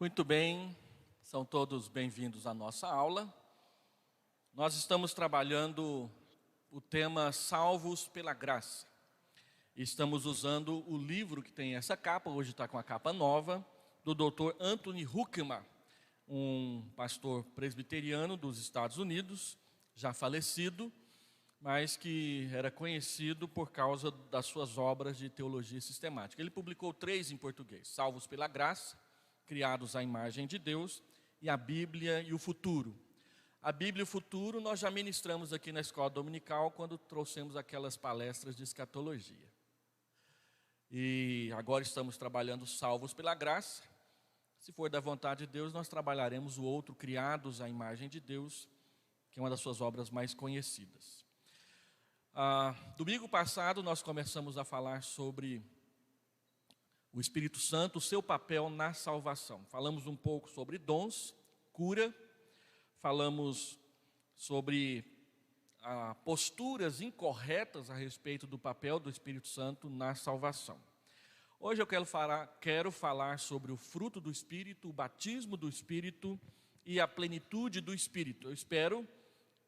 Muito bem, são todos bem-vindos à nossa aula. Nós estamos trabalhando o tema Salvos pela Graça. Estamos usando o livro que tem essa capa, hoje está com a capa nova, do Dr. Anthony Huckman, um pastor presbiteriano dos Estados Unidos, já falecido, mas que era conhecido por causa das suas obras de teologia sistemática. Ele publicou 3 em português: Salvos pela Graça, Criados à Imagem de Deus, e a Bíblia e o Futuro. A Bíblia e o Futuro nós já ministramos aqui na escola dominical quando trouxemos aquelas palestras de escatologia. E agora estamos trabalhando Salvos pela Graça. Se for da vontade de Deus, nós trabalharemos o outro, Criados à Imagem de Deus, que é uma das suas obras mais conhecidas. Domingo passado nós começamos a falar sobre o Espírito Santo, o seu papel na salvação. Falamos um pouco sobre dons, cura, falamos sobre posturas incorretas a respeito do papel do Espírito Santo na salvação. Hoje eu quero falar sobre o fruto do Espírito, o batismo do Espírito e a plenitude do Espírito. Eu espero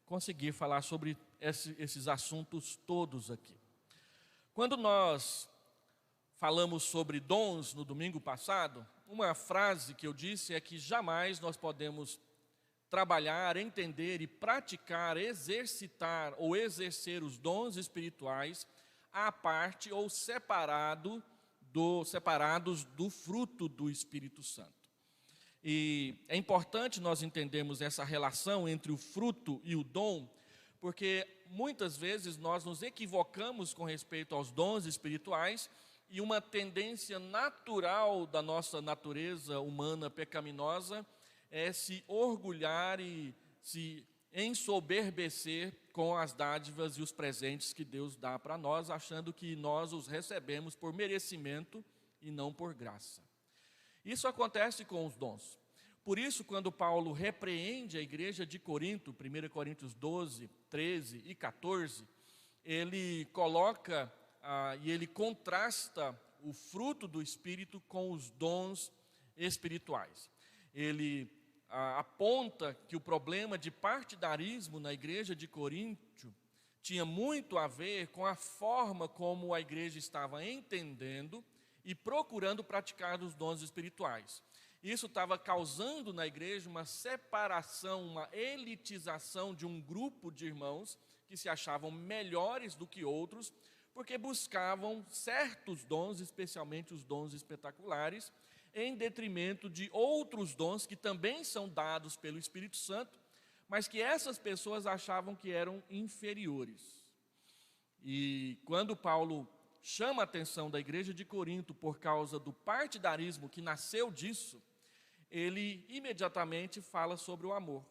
conseguir falar sobre esses assuntos todos aqui. Quando nós falamos sobre dons no domingo passado, uma frase que eu disse é que jamais nós podemos trabalhar, entender e praticar, exercitar ou exercer os dons espirituais à parte ou separados do fruto do Espírito Santo. E é importante nós entendermos essa relação entre o fruto e o dom, porque muitas vezes nós nos equivocamos com respeito aos dons espirituais. E uma tendência natural da nossa natureza humana pecaminosa é se orgulhar e se ensoberbecer com as dádivas e os presentes que Deus dá para nós, achando que nós os recebemos por merecimento e não por graça. Isso acontece com os dons. Por isso, quando Paulo repreende a igreja de Corinto, 1 Coríntios 12, 13 e 14, ele coloca e ele contrasta o fruto do Espírito com os dons espirituais. Ele aponta que o problema de partidarismo na igreja de Corinto tinha muito a ver com a forma como a igreja estava entendendo e procurando praticar os dons espirituais. Isso estava causando na igreja uma separação, uma elitização de um grupo de irmãos que se achavam melhores do que outros, porque buscavam certos dons, especialmente os dons espetaculares, em detrimento de outros dons que também são dados pelo Espírito Santo, mas que essas pessoas achavam que eram inferiores. E quando Paulo chama a atenção da igreja de Corinto por causa do partidarismo que nasceu disso, ele imediatamente fala sobre o amor.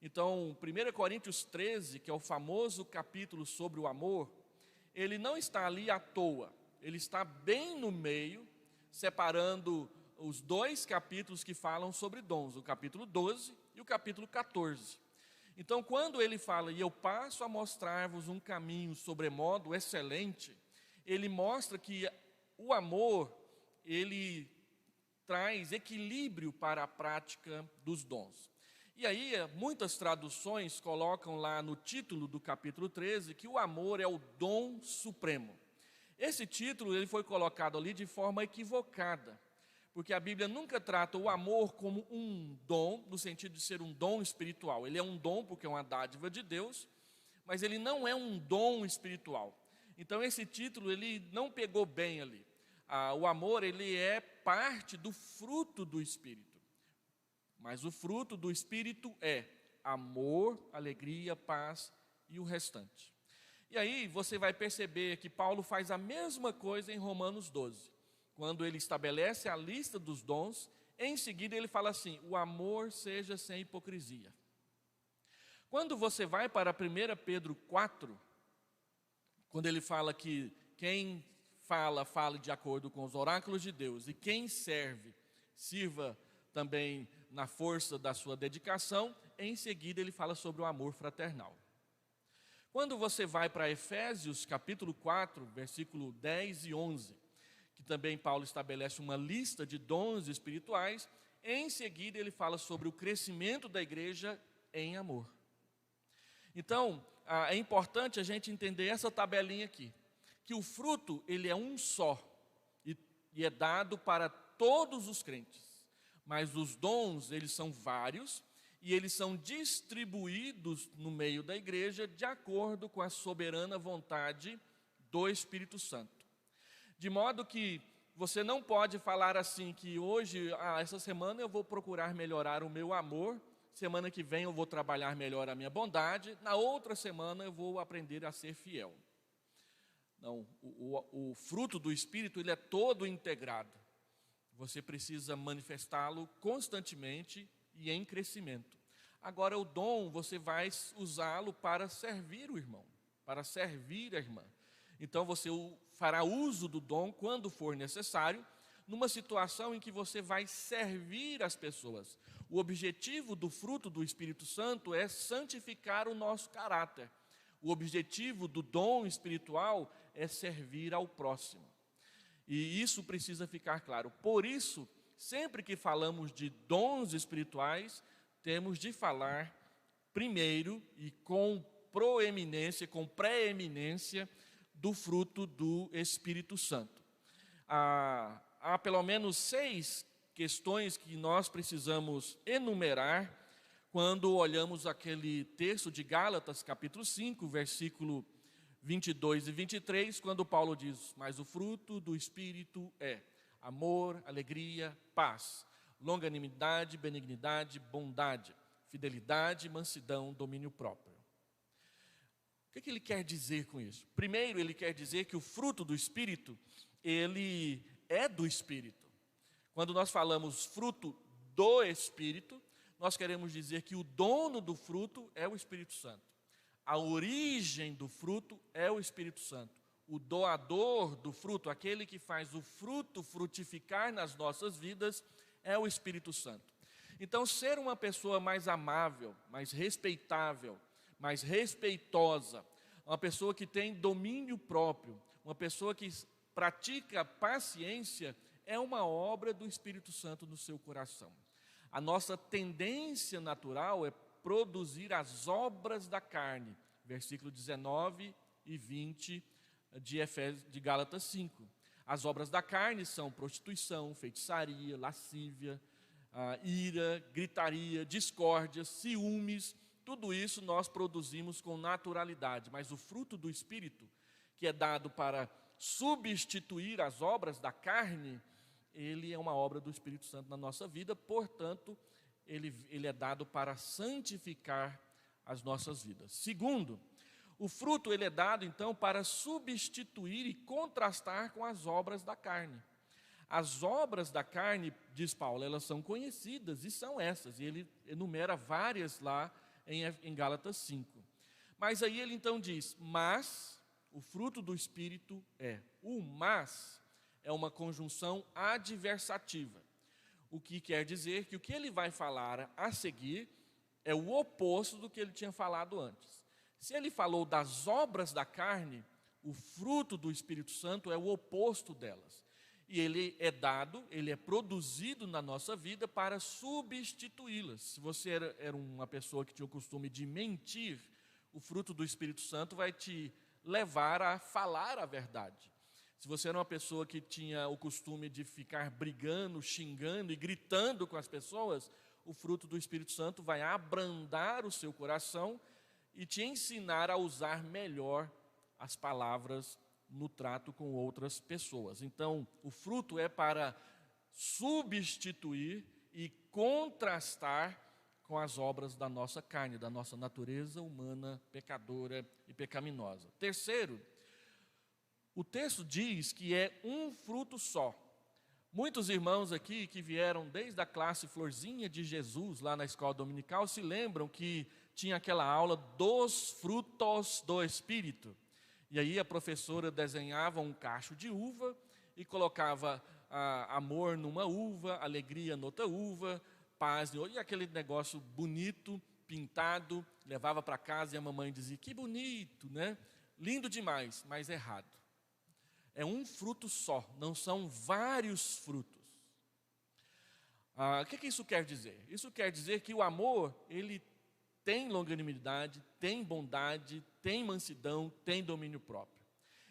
Então, 1 Coríntios 13, que é o famoso capítulo sobre o amor, ele não está ali à toa, ele está bem no meio, separando os 2 capítulos que falam sobre dons, o capítulo 12 e o capítulo 14. Então, quando ele fala, e eu passo a mostrar-vos um caminho sobremodo excelente, ele mostra que o amor, ele traz equilíbrio para a prática dos dons. E aí, muitas traduções colocam lá no título do capítulo 13 que o amor é o dom supremo. Esse título ele foi colocado ali de forma equivocada, porque a Bíblia nunca trata o amor como um dom, no sentido de ser um dom espiritual. Ele é um dom porque é uma dádiva de Deus, mas ele não é um dom espiritual. Então esse título ele não pegou bem ali. O amor ele é parte do fruto do Espírito. Mas o fruto do Espírito é amor, alegria, paz e o restante. E aí você vai perceber que Paulo faz a mesma coisa em Romanos 12. Quando ele estabelece a lista dos dons, em seguida ele fala assim: o amor seja sem hipocrisia. Quando você vai para 1 Pedro 4, quando ele fala que quem fala de acordo com os oráculos de Deus, e quem serve, sirva também na força da sua dedicação, em seguida ele fala sobre o amor fraternal. Quando você vai para Efésios capítulo 4, versículo 10 e 11, que também Paulo estabelece uma lista de dons espirituais, Em seguida, ele fala sobre o crescimento da igreja em amor. Então, é importante a gente entender essa tabelinha aqui, que o fruto, ele é um só, e é dado para todos os crentes. Mas os dons, eles são vários, e eles são distribuídos no meio da igreja de acordo com a soberana vontade do Espírito Santo. De modo que você não pode falar assim que hoje, essa semana eu vou procurar melhorar o meu amor, semana que vem eu vou trabalhar melhor a minha bondade, na outra semana eu vou aprender a ser fiel. Não, o fruto do Espírito, ele é todo integrado. Você precisa manifestá-lo constantemente e em crescimento. Agora, o dom, você vai usá-lo para servir o irmão, para servir a irmã. Então, você fará uso do dom quando for necessário, numa situação em que você vai servir as pessoas. O objetivo do fruto do Espírito Santo é santificar o nosso caráter. O objetivo do dom espiritual é servir ao próximo. E isso precisa ficar claro. Por isso, sempre que falamos de dons espirituais, temos de falar primeiro e com proeminência, com preeminência, do fruto do Espírito Santo. Há pelo menos 6 questões que nós precisamos enumerar quando olhamos aquele texto de Gálatas, capítulo 5, versículo 22 e 23, quando Paulo diz: mas o fruto do Espírito é amor, alegria, paz, longanimidade, benignidade, bondade, fidelidade, mansidão, domínio próprio. O que ele quer dizer com isso? Primeiro, ele quer dizer que o fruto do Espírito, ele é do Espírito. Quando nós falamos fruto do Espírito, nós queremos dizer que o dono do fruto é o Espírito Santo. A origem do fruto é o Espírito Santo. O doador do fruto, aquele que faz o fruto frutificar nas nossas vidas, é o Espírito Santo. Então, ser uma pessoa mais amável, mais respeitável, mais respeitosa, uma pessoa que tem domínio próprio, uma pessoa que pratica paciência, é uma obra do Espírito Santo no seu coração. A nossa tendência natural é produzir as obras da carne, versículo 19 e 20 de Gálatas 5. As obras da carne são prostituição, feitiçaria, lascívia, ira, gritaria, discórdia, ciúmes. Tudo isso nós produzimos com naturalidade, mas o fruto do Espírito, que é dado para substituir as obras da carne, ele é uma obra do Espírito Santo na nossa vida, portanto, ele é dado para santificar as nossas vidas. Segundo, o fruto ele é dado então para substituir e contrastar com as obras da carne. As obras da carne, diz Paulo, elas são conhecidas e são essas, e ele enumera várias lá em Gálatas 5. Mas aí ele então diz: mas o fruto do Espírito é. O mas é uma conjunção adversativa, o que quer dizer que o que ele vai falar a seguir é o oposto do que ele tinha falado antes. Se ele falou das obras da carne, o fruto do Espírito Santo é o oposto delas. E ele é dado, ele é produzido na nossa vida para substituí-las. Se você era uma pessoa que tinha o costume de mentir, o fruto do Espírito Santo vai te levar a falar a verdade. Se você era uma pessoa que tinha o costume de ficar brigando, xingando e gritando com as pessoas, o fruto do Espírito Santo vai abrandar o seu coração e te ensinar a usar melhor as palavras no trato com outras pessoas. Então, o fruto é para substituir e contrastar com as obras da nossa carne, da nossa natureza humana, pecadora e pecaminosa. Terceiro, o texto diz que é um fruto só. Muitos irmãos aqui que vieram desde a classe Florzinha de Jesus, lá na escola dominical, se lembram que tinha aquela aula dos frutos do Espírito. E aí a professora desenhava um cacho de uva e colocava amor numa uva, alegria noutra uva, paz, e aquele negócio bonito, pintado, levava para casa e a mamãe dizia: que bonito, né? Lindo demais, mas errado. É um fruto só, não são vários frutos. O que isso quer dizer? Isso quer dizer que o amor, ele tem longanimidade, tem bondade, tem mansidão, tem domínio próprio.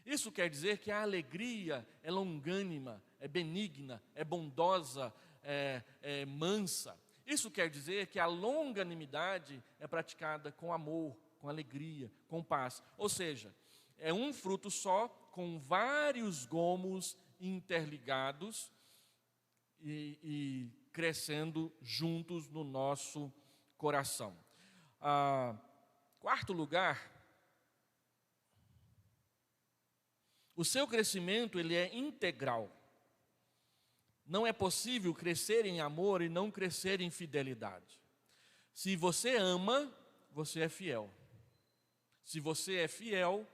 Isso quer dizer que a alegria é longânima, é benigna, é bondosa, é mansa. Isso quer dizer que a longanimidade é praticada com amor, com alegria, com paz. Ou seja, é um fruto só, com vários gomos interligados e crescendo juntos no nosso coração. Quarto lugar, o seu crescimento ele é integral. Não é possível crescer em amor e não crescer em fidelidade. Se você ama, você é fiel. Se você é fiel,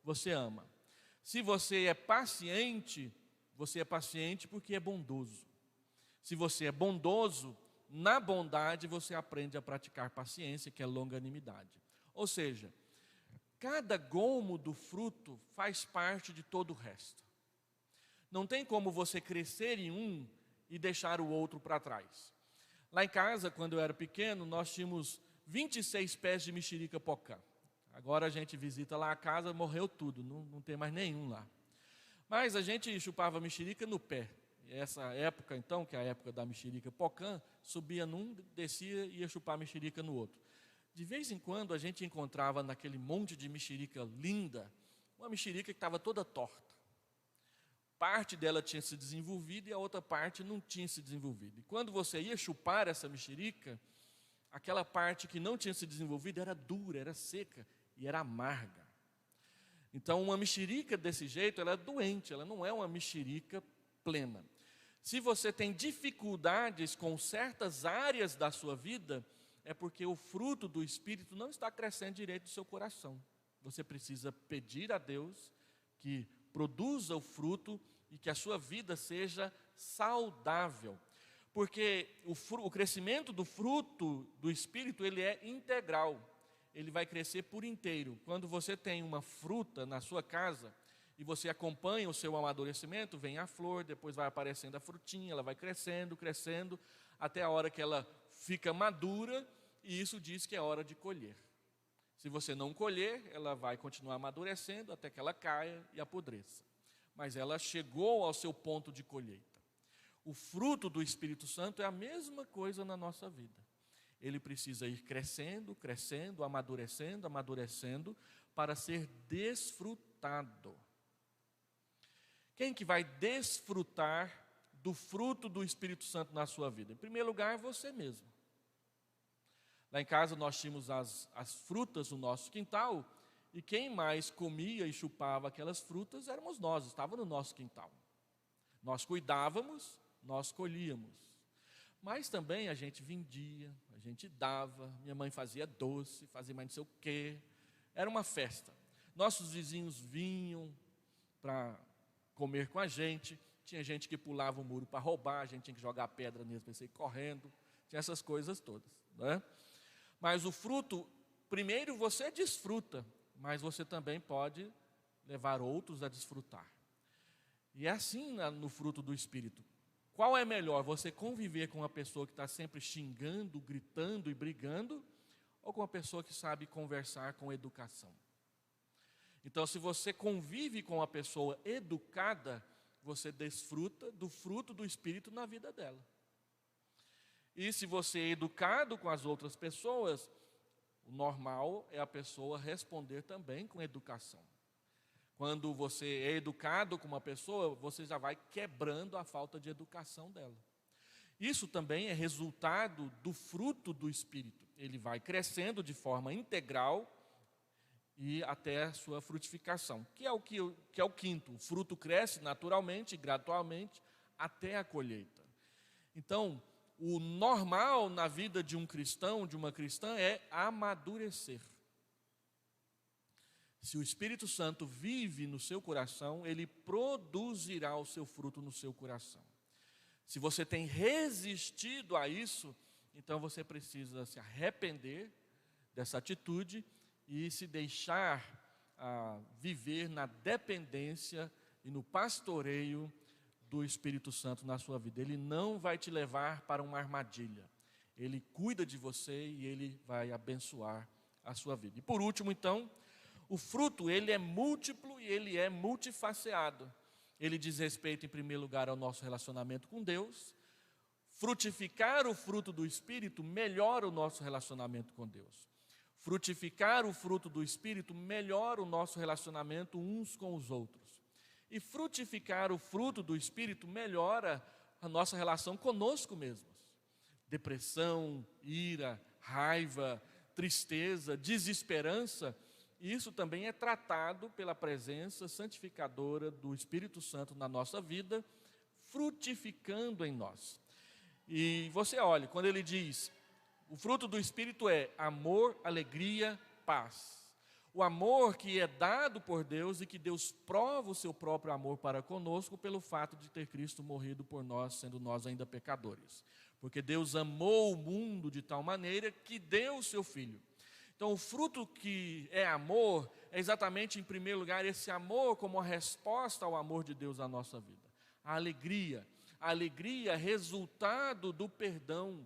você ama. Se você é paciente porque é bondoso. Se você é bondoso, na bondade você aprende a praticar paciência, que é longanimidade. Ou seja, cada gomo do fruto faz parte de todo o resto. Não tem como você crescer em um e deixar o outro para trás. Lá em casa, quando eu era pequeno, nós tínhamos 26 pés de mexerica pocã. Agora a gente visita lá a casa, morreu tudo, não tem mais nenhum lá. Mas a gente chupava mexerica no pé. E essa época, então, que é a época da mexerica pocã, subia num, descia e ia chupar mexerica no outro. De vez em quando a gente encontrava naquele monte de mexerica linda, uma mexerica que estava toda torta. Parte dela tinha se desenvolvido e a outra parte não tinha se desenvolvido. E quando você ia chupar essa mexerica, aquela parte que não tinha se desenvolvido era dura, era seca e era amarga. Então, uma mexerica desse jeito, ela é doente, ela não é uma mexerica plena. Se você tem dificuldades com certas áreas da sua vida, é porque o fruto do Espírito não está crescendo direito no seu coração. Você precisa pedir a Deus que produza o fruto e que a sua vida seja saudável. Porque o crescimento do fruto do Espírito, ele é integral. Ele vai crescer por inteiro. Quando você tem uma fruta na sua casa e você acompanha o seu amadurecimento, vem a flor, depois vai aparecendo a frutinha, ela vai crescendo, crescendo, até a hora que ela fica madura, e isso diz que é hora de colher. Se você não colher, ela vai continuar amadurecendo até que ela caia e apodreça. Mas ela chegou ao seu ponto de colheita. O fruto do Espírito Santo é a mesma coisa na nossa vida. Ele precisa ir crescendo, crescendo, amadurecendo, amadurecendo, para ser desfrutado. Quem que vai desfrutar do fruto do Espírito Santo na sua vida? Em primeiro lugar, você mesmo. Lá em casa nós tínhamos as frutas no nosso quintal, e quem mais comia e chupava aquelas frutas éramos nós, estava no nosso quintal. Nós cuidávamos, nós colhíamos. Mas também a gente vendia, a gente dava, minha mãe fazia doce, fazia mais não sei o quê. Era uma festa. Nossos vizinhos vinham para comer com a gente. Tinha gente que pulava o muro para roubar, a gente tinha que jogar pedra neles para sair correndo. Tinha essas coisas todas, né? Mas o fruto, primeiro você desfruta, mas você também pode levar outros a desfrutar. E é assim no fruto do Espírito. Qual é melhor, você conviver com uma pessoa que está sempre xingando, gritando e brigando, ou com uma pessoa que sabe conversar com educação? Então, se você convive com uma pessoa educada, você desfruta do fruto do Espírito na vida dela. E se você é educado com as outras pessoas, o normal é a pessoa responder também com educação. Quando você é educado com uma pessoa, você já vai quebrando a falta de educação dela. Isso também é resultado do fruto do Espírito. Ele vai crescendo de forma integral e até a sua frutificação, que é o quinto. O fruto cresce naturalmente, gradualmente, até a colheita. Então, o normal na vida de um cristão, de uma cristã, é amadurecer. Se o Espírito Santo vive no seu coração, ele produzirá o seu fruto no seu coração. Se você tem resistido a isso, então você precisa se arrepender dessa atitude e se deixar viver na dependência e no pastoreio do Espírito Santo na sua vida. Ele não vai te levar para uma armadilha. Ele cuida de você e ele vai abençoar a sua vida. E por último, então, o fruto, ele é múltiplo e ele é multifaceado. Ele diz respeito, em primeiro lugar, ao nosso relacionamento com Deus. Frutificar o fruto do Espírito melhora o nosso relacionamento com Deus. Frutificar o fruto do Espírito melhora o nosso relacionamento uns com os outros. E frutificar o fruto do Espírito melhora a nossa relação conosco mesmos. Depressão, ira, raiva, tristeza, desesperança, isso também é tratado pela presença santificadora do Espírito Santo na nossa vida, frutificando em nós. E você olha, quando ele diz, o fruto do Espírito é amor, alegria, paz. O amor que é dado por Deus e que Deus prova o seu próprio amor para conosco pelo fato de ter Cristo morrido por nós, sendo nós ainda pecadores. Porque Deus amou o mundo de tal maneira que deu o seu Filho. Então, o fruto que é amor é exatamente, em primeiro lugar, esse amor como a resposta ao amor de Deus na nossa vida. A alegria resultado do perdão.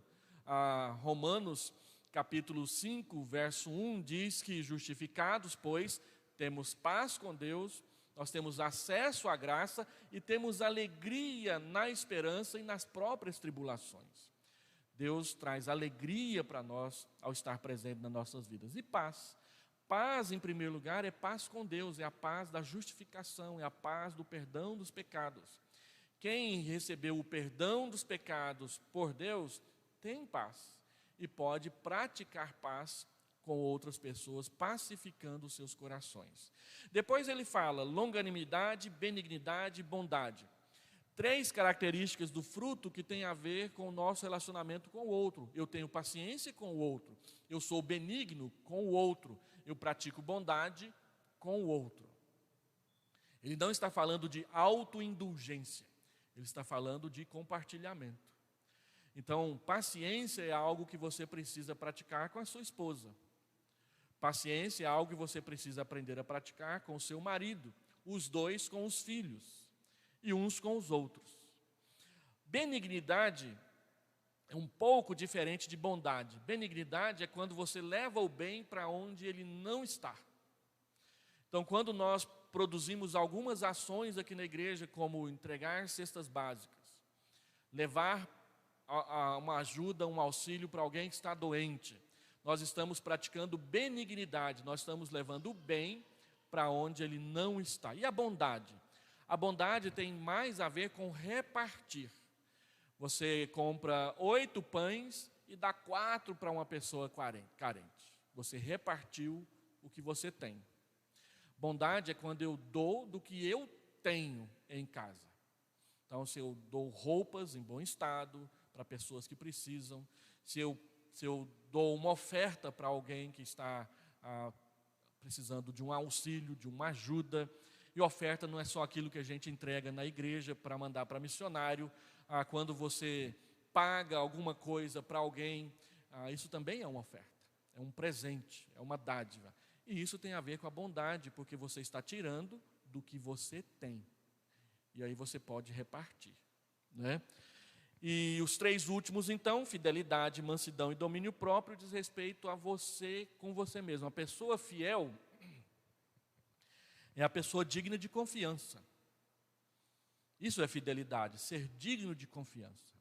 Romanos capítulo 5, verso 1 diz que justificados, pois, temos paz com Deus, nós temos acesso à graça e temos alegria na esperança e nas próprias tribulações. Deus traz alegria para nós ao estar presente nas nossas vidas. E paz. Paz, em primeiro lugar, é paz com Deus, é a paz da justificação, é a paz do perdão dos pecados. Quem recebeu o perdão dos pecados por Deus, tem paz e pode praticar paz com outras pessoas, pacificando os seus corações. Depois ele fala longanimidade, benignidade e bondade. 3 características do fruto que tem a ver com o nosso relacionamento com o outro. Eu tenho paciência com o outro, eu sou benigno com o outro, eu pratico bondade com o outro. Ele não está falando de autoindulgência, ele está falando de compartilhamento. Então, paciência é algo que você precisa praticar com a sua esposa. Paciência é algo que você precisa aprender a praticar com o seu marido, os dois com os filhos e uns com os outros. Benignidade é um pouco diferente de bondade. Benignidade é quando você leva o bem para onde ele não está. Então, quando nós produzimos algumas ações aqui na igreja, como entregar cestas básicas, levar uma ajuda, um auxílio para alguém que está doente, nós estamos praticando benignidade, nós estamos levando o bem para onde ele não está. E a bondade? A bondade tem mais a ver com repartir. Você compra 8 pães e dá 4 para uma pessoa carente. Você repartiu o que você tem. Bondade é quando eu dou do que eu tenho em casa. Então, se eu dou roupas em bom estado para pessoas que precisam, se eu dou uma oferta para alguém que está precisando de um auxílio, de uma ajuda, e oferta não é só aquilo que a gente entrega na igreja para mandar para missionário, quando você paga alguma coisa para alguém, isso também é uma oferta, é um presente, é uma dádiva. E isso tem a ver com a bondade, porque você está tirando do que você tem. E aí você pode repartir, né? E os 3 últimos, então, fidelidade, mansidão e domínio próprio, diz respeito a você com você mesmo. A pessoa fiel é a pessoa digna de confiança. Isso é fidelidade, ser digno de confiança.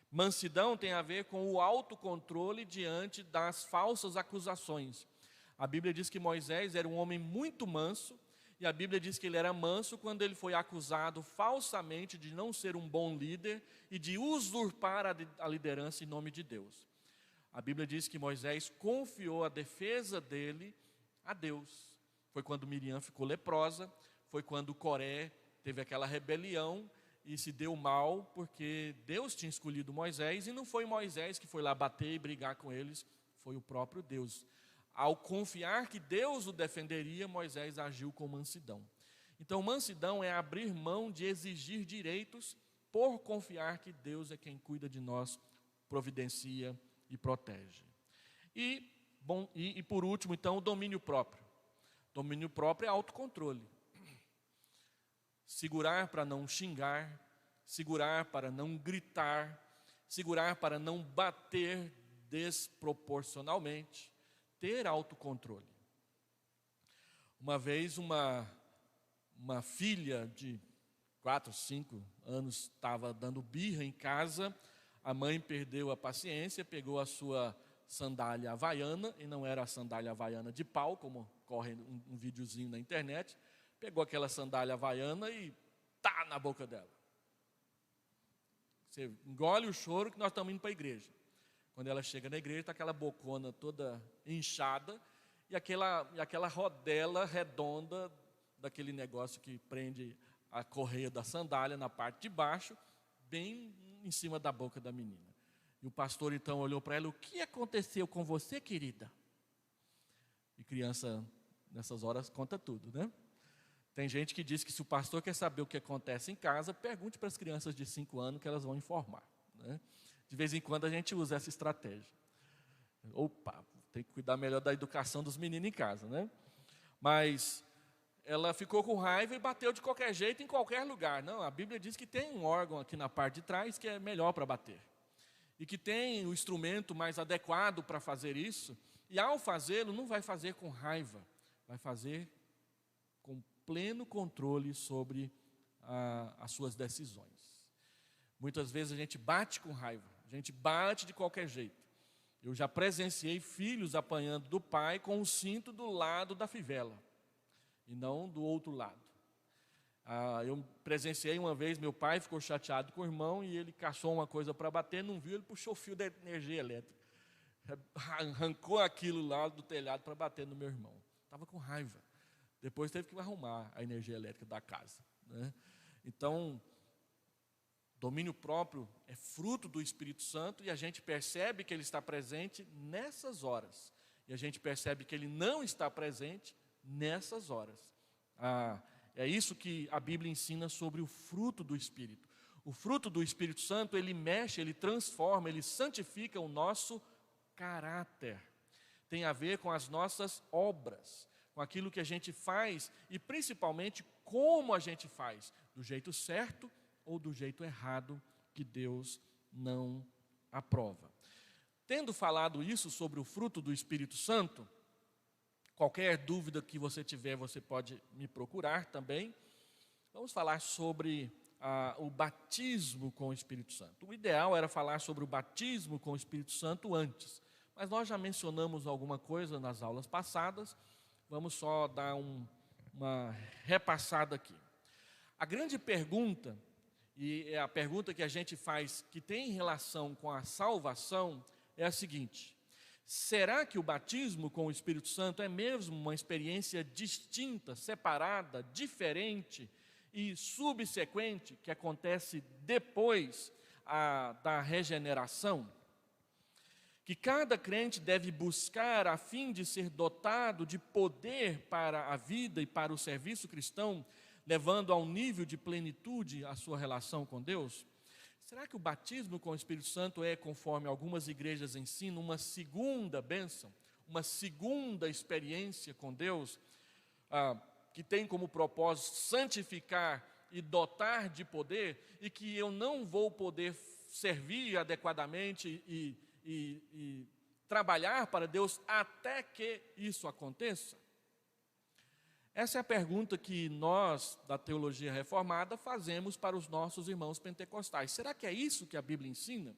Mansidão tem a ver com o autocontrole diante das falsas acusações. A Bíblia diz que Moisés era um homem muito manso, e a Bíblia diz que ele era manso quando ele foi acusado falsamente de não ser um bom líder e de usurpar a liderança em nome de Deus. A Bíblia diz que Moisés confiou a defesa dele a Deus. Foi quando Miriam ficou leprosa, foi quando Coré teve aquela rebelião e se deu mal, porque Deus tinha escolhido Moisés, e não foi Moisés que foi lá bater e brigar com eles, foi o próprio Deus. Ao confiar que Deus o defenderia, Moisés agiu com mansidão. Então, mansidão é abrir mão de exigir direitos por confiar que Deus é quem cuida de nós, providencia e protege. E por último, então, o domínio próprio. Domínio próprio é autocontrole. Segurar para não xingar, segurar para não gritar, segurar para não bater desproporcionalmente, ter autocontrole. Uma vez uma filha de 4, 5 anos estava dando birra em casa, a mãe perdeu a paciência, pegou a sua sandália havaiana, e não era a sandália havaiana de pau, como corre um videozinho na internet, pegou aquela sandália havaiana e tá na boca dela. Você engole o choro que nós estamos indo para a igreja. Quando ela chega na igreja, está aquela bocona toda inchada e aquela rodela redonda daquele negócio que prende a correia da sandália na parte de baixo, bem em cima da boca da menina. E o pastor então olhou para ela: o que aconteceu com você, querida? E criança, nessas horas, conta tudo, né? Tem gente que diz que se o pastor quer saber o que acontece em casa, pergunte para as crianças de 5 anos que elas vão informar, né? De vez em quando a gente usa essa estratégia. Opa, tem que cuidar melhor da educação dos meninos em casa, né? Mas ela ficou com raiva e bateu de qualquer jeito em qualquer lugar. Não, a Bíblia diz que tem um órgão aqui na parte de trás que é melhor para bater. E que tem o instrumento mais adequado para fazer isso. E ao fazê-lo, não vai fazer com raiva, vai fazer com pleno controle sobre as suas decisões. Muitas vezes a gente bate com raiva, a gente bate de qualquer jeito. Eu já presenciei filhos apanhando do pai com o cinto do lado da fivela, e não do outro lado. Eu presenciei uma vez, meu pai ficou chateado com o irmão, e ele caçou uma coisa para bater, não viu, ele puxou o fio da energia elétrica, arrancou aquilo lá do telhado para bater no meu irmão. Estava com raiva. Depois teve que arrumar a energia elétrica da casa, né? Então, domínio próprio é fruto do Espírito Santo, e a gente percebe que ele está presente nessas horas. E a gente percebe que ele não está presente nessas horas. É isso que a Bíblia ensina sobre o fruto do Espírito. O fruto do Espírito Santo, ele mexe, ele transforma, ele santifica o nosso caráter. Tem a ver com as nossas obras, com aquilo que a gente faz e principalmente como a gente faz, do jeito certo ou do jeito errado, que Deus não aprova. Tendo falado isso sobre o fruto do Espírito Santo, qualquer dúvida que você tiver, você pode me procurar também. Vamos falar sobre o batismo com o Espírito Santo. O ideal era falar sobre o batismo com o Espírito Santo antes, mas nós já mencionamos alguma coisa nas aulas passadas. Vamos só dar uma repassada aqui. A grande pergunta, e é a pergunta que a gente faz, que tem relação com a salvação, é a seguinte: será que o batismo com o Espírito Santo é mesmo uma experiência distinta, separada, diferente e subsequente, que acontece depois da regeneração? Que cada crente deve buscar a fim de ser dotado de poder para a vida e para o serviço cristão, levando a um nível de plenitude a sua relação com Deus? Será que o batismo com o Espírito Santo é, conforme algumas igrejas ensinam, uma segunda bênção, uma segunda experiência com Deus, que tem como propósito santificar e dotar de poder, e que eu não vou poder servir adequadamente e trabalhar para Deus até que isso aconteça? Essa é a pergunta que nós, da teologia reformada, fazemos para os nossos irmãos pentecostais. Será que é isso que a Bíblia ensina?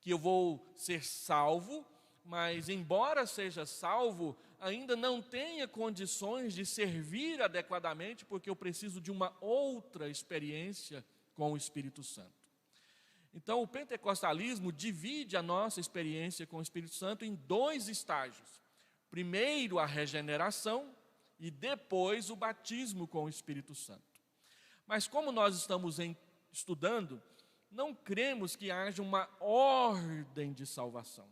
Que eu vou ser salvo, mas embora seja salvo, ainda não tenha condições de servir adequadamente, porque eu preciso de uma outra experiência com o Espírito Santo. Então, o pentecostalismo divide a nossa experiência com o Espírito Santo em 2 estágios. Primeiro, a regeneração, e depois o batismo com o Espírito Santo. Mas como nós estamos estudando, não cremos que haja uma ordem de salvação.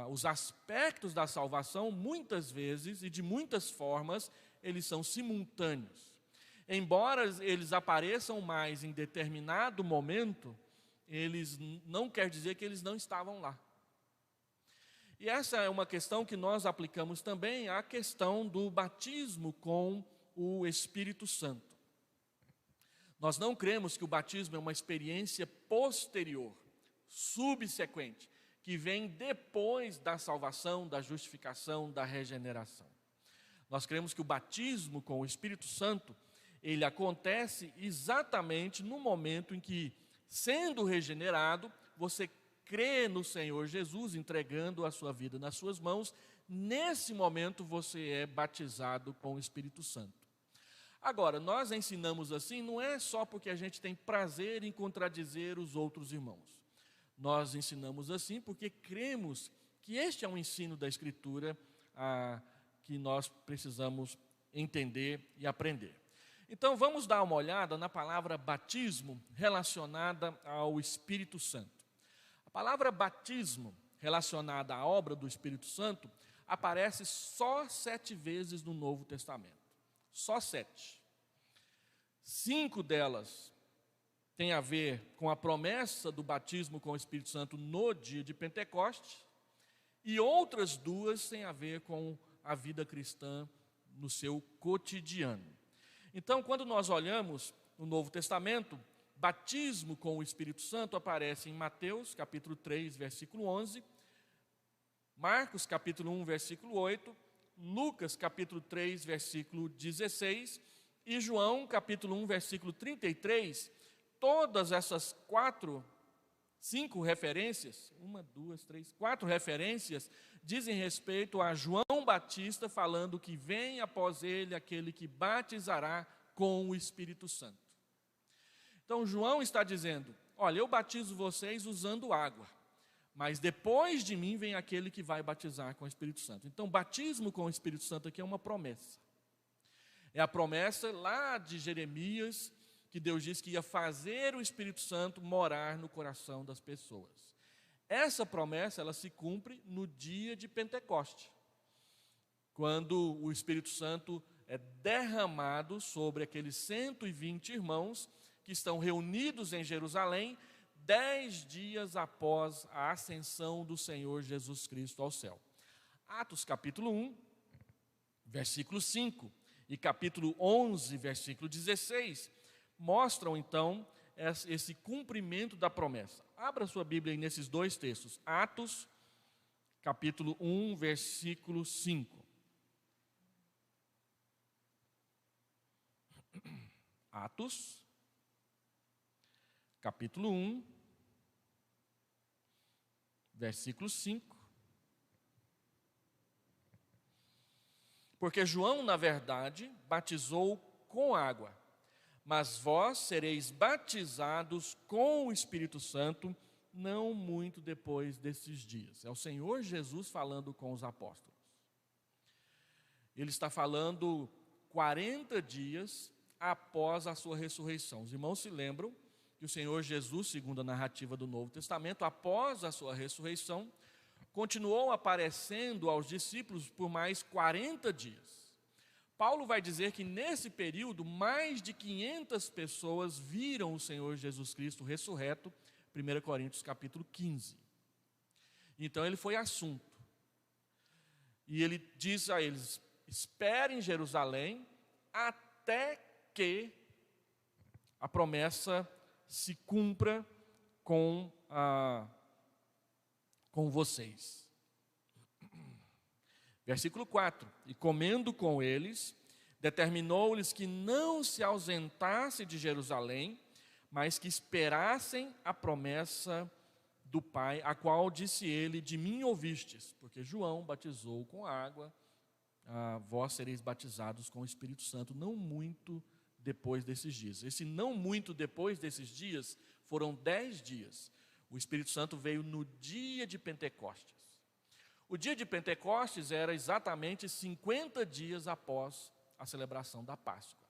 Os aspectos da salvação, muitas vezes e de muitas formas, eles são simultâneos. Embora eles apareçam mais em determinado momento, eles não quer dizer que eles não estavam lá. E essa é uma questão que nós aplicamos também à questão do batismo com o Espírito Santo. Nós não cremos que o batismo é uma experiência posterior, subsequente, que vem depois da salvação, da justificação, da regeneração. Nós cremos que o batismo com o Espírito Santo, ele acontece exatamente no momento em que, sendo regenerado, você crê no Senhor Jesus, entregando a sua vida nas suas mãos. Nesse momento você é batizado com o Espírito Santo. Agora, nós ensinamos assim, não é só porque a gente tem prazer em contradizer os outros irmãos. Nós ensinamos assim porque cremos que este é um ensino da Escritura que nós precisamos entender e aprender. Então, vamos dar uma olhada na palavra batismo relacionada ao Espírito Santo. A palavra batismo relacionada à obra do Espírito Santo aparece só 7 vezes no Novo Testamento. Só 7. 5 delas têm a ver com a promessa do batismo com o Espírito Santo no dia de Pentecostes, e outras 2 têm a ver com a vida cristã no seu cotidiano. Então, quando nós olhamos no Novo Testamento, batismo com o Espírito Santo aparece em Mateus, capítulo 3, versículo 11, Marcos, capítulo 1, versículo 8, Lucas, capítulo 3, versículo 16, e João, capítulo 1, versículo 33, todas essas 5 referências, 4 referências, dizem respeito a João Batista, falando que vem após ele aquele que batizará com o Espírito Santo. Então, João está dizendo, olha, eu batizo vocês usando água, mas depois de mim vem aquele que vai batizar com o Espírito Santo. Então, batismo com o Espírito Santo aqui é uma promessa. É a promessa lá de Jeremias, que Deus disse que ia fazer o Espírito Santo morar no coração das pessoas. Essa promessa, ela se cumpre no dia de Pentecoste, quando o Espírito Santo é derramado sobre aqueles 120 irmãos que estão reunidos em Jerusalém, 10 dias após a ascensão do Senhor Jesus Cristo ao céu. Atos capítulo 1, versículo 5, e capítulo 11, versículo 16, mostram então esse cumprimento da promessa. Abra sua Bíblia aí nesses 2 textos. Atos, capítulo 1, versículo 5. Atos, capítulo 1, versículo 5. Porque João, na verdade, batizou com água, mas vós sereis batizados com o Espírito Santo não muito depois desses dias. É o Senhor Jesus falando com os apóstolos. Ele está falando 40 dias após a sua ressurreição. Os irmãos se lembram que o Senhor Jesus, segundo a narrativa do Novo Testamento, após a sua ressurreição, continuou aparecendo aos discípulos por mais 40 dias. Paulo vai dizer que nesse período, mais de 500 pessoas viram o Senhor Jesus Cristo ressurreto, 1 Coríntios capítulo 15. Então ele foi assunto. E ele diz a eles, esperem em Jerusalém até que a promessa se cumpra com vocês. Versículo 4, e comendo com eles, determinou-lhes que não se ausentassem de Jerusalém, mas que esperassem a promessa do Pai, a qual disse ele, de mim ouvistes, porque João batizou com água, vós sereis batizados com o Espírito Santo, não muito depois desses dias. Esse não muito depois desses dias, foram 10 dias. O Espírito Santo veio no dia de Pentecostes. O dia de Pentecostes era exatamente 50 dias após a celebração da Páscoa.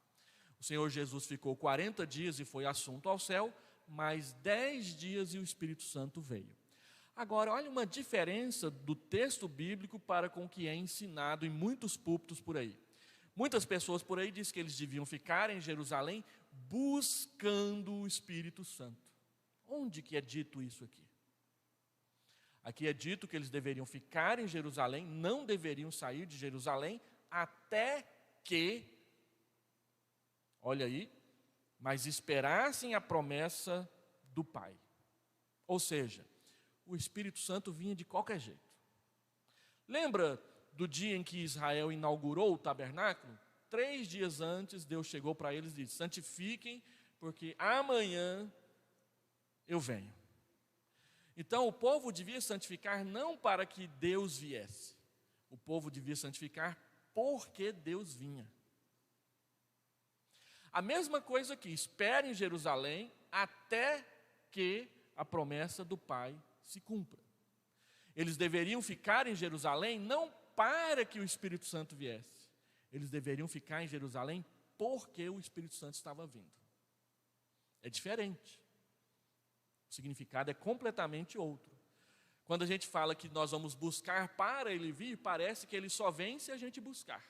O Senhor Jesus ficou 40 dias e foi assunto ao céu, mais 10 dias e o Espírito Santo veio. Agora, olha uma diferença do texto bíblico para com o que é ensinado em muitos púlpitos por aí. Muitas pessoas por aí dizem que eles deviam ficar em Jerusalém buscando o Espírito Santo. Onde que é dito isso aqui? Aqui é dito que eles deveriam ficar em Jerusalém, não deveriam sair de Jerusalém, até que, olha aí, mas esperassem a promessa do Pai. Ou seja, o Espírito Santo vinha de qualquer jeito. Lembra do dia em que Israel inaugurou o tabernáculo? 3 dias antes, Deus chegou para eles e disse: santifiquem, porque amanhã eu venho. Então o povo devia santificar não para que Deus viesse. O povo devia santificar porque Deus vinha. A mesma coisa aqui, espere em Jerusalém até que a promessa do Pai se cumpra. Eles deveriam ficar em Jerusalém não para que o Espírito Santo viesse. Eles deveriam ficar em Jerusalém porque o Espírito Santo estava vindo. É diferente. O significado é completamente outro. Quando a gente fala que nós vamos buscar para ele vir, parece que ele só vem se a gente buscar.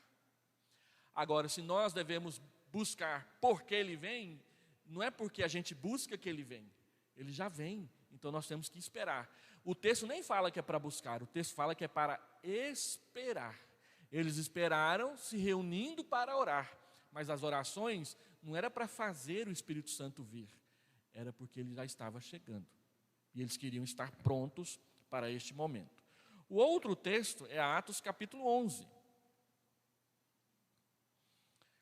Agora, se nós devemos buscar porque ele vem, não é porque a gente busca que ele vem. Ele já vem, então nós temos que esperar. O texto nem fala que é para buscar, o texto fala que é para esperar. Eles esperaram se reunindo para orar, mas as orações não era para fazer o Espírito Santo vir, era porque ele já estava chegando. E eles queriam estar prontos para este momento. O outro texto é Atos capítulo 11.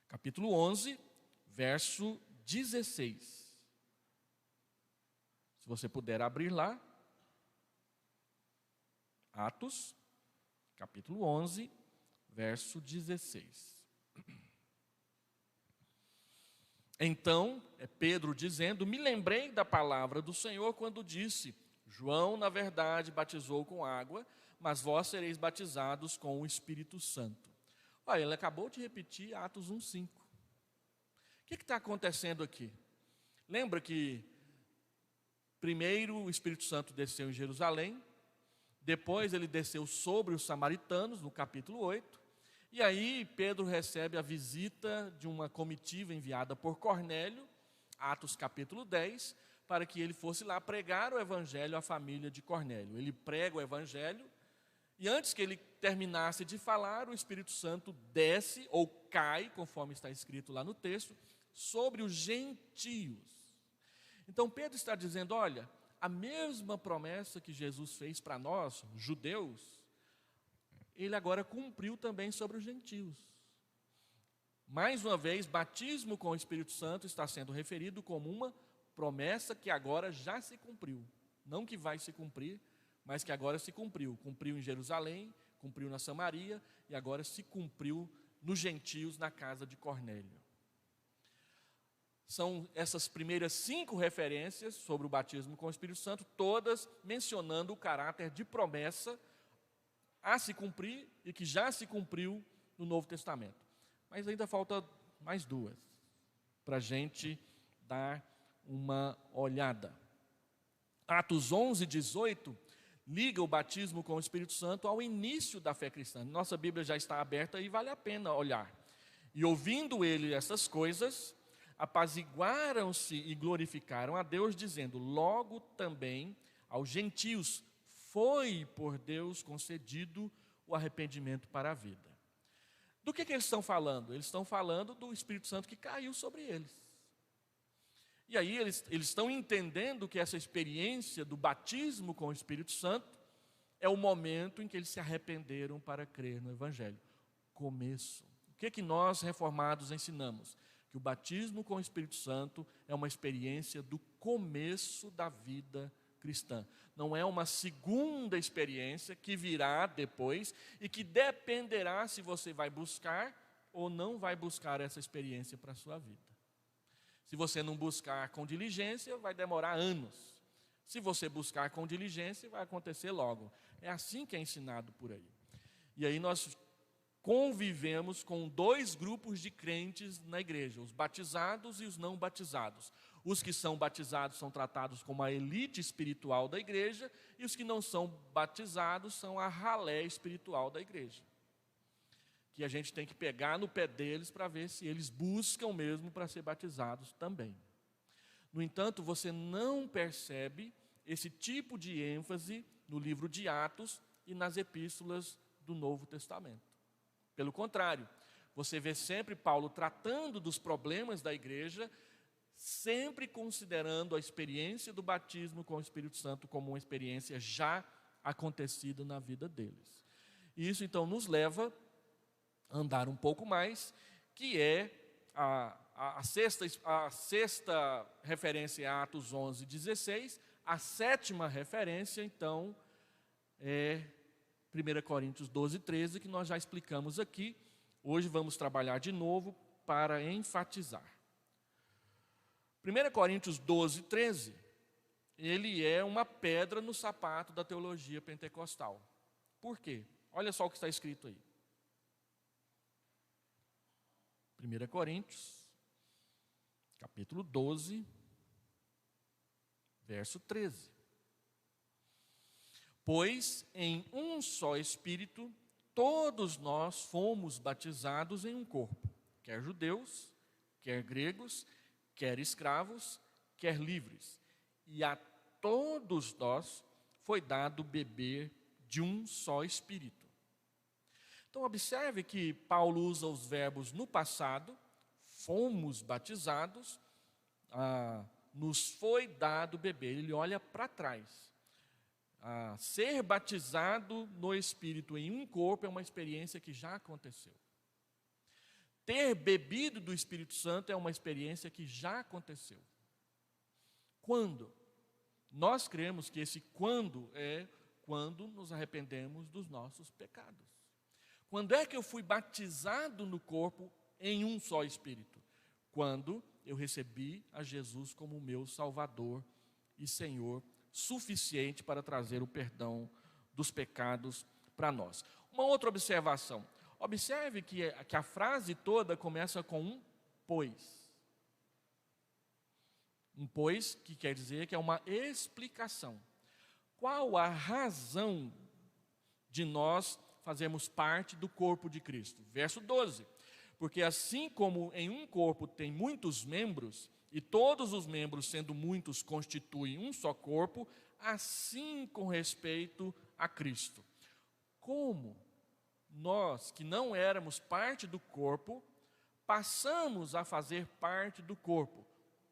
Capítulo 11, verso 16. Se você puder abrir lá. Atos, capítulo 11, verso 16. Então, é Pedro dizendo: me lembrei da palavra do Senhor quando disse: João, na verdade, batizou com água, mas vós sereis batizados com o Espírito Santo. Olha, ele acabou de repetir Atos 1:5. O que está acontecendo aqui? Lembra que primeiro o Espírito Santo desceu em Jerusalém, depois ele desceu sobre os samaritanos, no capítulo 8, e aí Pedro recebe a visita de uma comitiva enviada por Cornélio, Atos capítulo 10, para que ele fosse lá pregar o evangelho à família de Cornélio. Ele prega o evangelho, e antes que ele terminasse de falar, o Espírito Santo desce, ou cai, conforme está escrito lá no texto, sobre os gentios. Então Pedro está dizendo: olha, a mesma promessa que Jesus fez para nós, judeus, ele agora cumpriu também sobre os gentios. Mais uma vez, batismo com o Espírito Santo está sendo referido como uma promessa que agora já se cumpriu. Não que vai se cumprir, mas que agora se cumpriu. Cumpriu em Jerusalém, cumpriu na Samaria e agora se cumpriu nos gentios na casa de Cornélio. São essas primeiras 5 referências sobre o batismo com o Espírito Santo, todas mencionando o caráter de promessa a se cumprir e que já se cumpriu no Novo Testamento. Mas ainda falta mais 2 para a gente dar uma olhada. Atos 11, 18 liga o batismo com o Espírito Santo ao início da fé cristã. Nossa Bíblia já está aberta e vale a pena olhar. E ouvindo ele essas coisas, apaziguaram-se e glorificaram a Deus, dizendo: logo também aos gentios foi por Deus concedido o arrependimento para a vida. Do que eles estão falando? Eles estão falando do Espírito Santo que caiu sobre eles. E aí eles estão entendendo que essa experiência do batismo com o Espírito Santo é o momento em que eles se arrependeram para crer no Evangelho. Começo. O que nós reformados ensinamos? Que o batismo com o Espírito Santo é uma experiência do começo da vida cristã. Não é uma segunda experiência que virá depois e que dependerá se você vai buscar ou não vai buscar essa experiência para a sua vida. Se você não buscar com diligência, vai demorar anos. Se você buscar com diligência, vai acontecer logo. É assim que é ensinado por aí. E aí nós convivemos com 2 grupos de crentes na igreja, os batizados e os não batizados. Os que são batizados são tratados como a elite espiritual da igreja, e os que não são batizados são a ralé espiritual da igreja. Que a gente tem que pegar no pé deles para ver se eles buscam mesmo para ser batizados também. No entanto, você não percebe esse tipo de ênfase no livro de Atos e nas epístolas do Novo Testamento. Pelo contrário, você vê sempre Paulo tratando dos problemas da igreja, sempre considerando a experiência do batismo com o Espírito Santo como uma experiência já acontecida na vida deles. E isso então nos leva a andar um pouco mais, que é a sexta referência é Atos 11:16, a sétima referência então é 1 Coríntios 12:13, que nós já explicamos aqui. Hoje vamos trabalhar de novo para enfatizar. 1 Coríntios 12:13, ele é uma pedra no sapato da teologia pentecostal. Por quê? Olha só o que está escrito aí. 1 Coríntios, capítulo 12, verso 13. Pois em um só Espírito todos nós fomos batizados em um corpo, quer judeus, quer gregos, quer escravos, quer livres, e a todos nós foi dado beber de um só Espírito. Então observe que Paulo usa os verbos no passado, fomos batizados, nos foi dado beber, ele olha para trás. Ser batizado no Espírito em um corpo é uma experiência que já aconteceu. Ter bebido do Espírito Santo é uma experiência que já aconteceu. Quando? Nós cremos que esse quando é quando nos arrependemos dos nossos pecados. Quando é que eu fui batizado no corpo em um só Espírito? Quando eu recebi a Jesus como meu Salvador e Senhor, suficiente para trazer o perdão dos pecados para nós. Uma outra observação. Observe que a frase toda começa com um pois. Um pois que quer dizer que é uma explicação. Qual a razão de nós fazermos parte do corpo de Cristo? Verso 12. Porque assim como em um corpo tem muitos membros, e todos os membros, sendo muitos, constituem um só corpo, assim com respeito a Cristo. Como nós, que não éramos parte do corpo, passamos a fazer parte do corpo?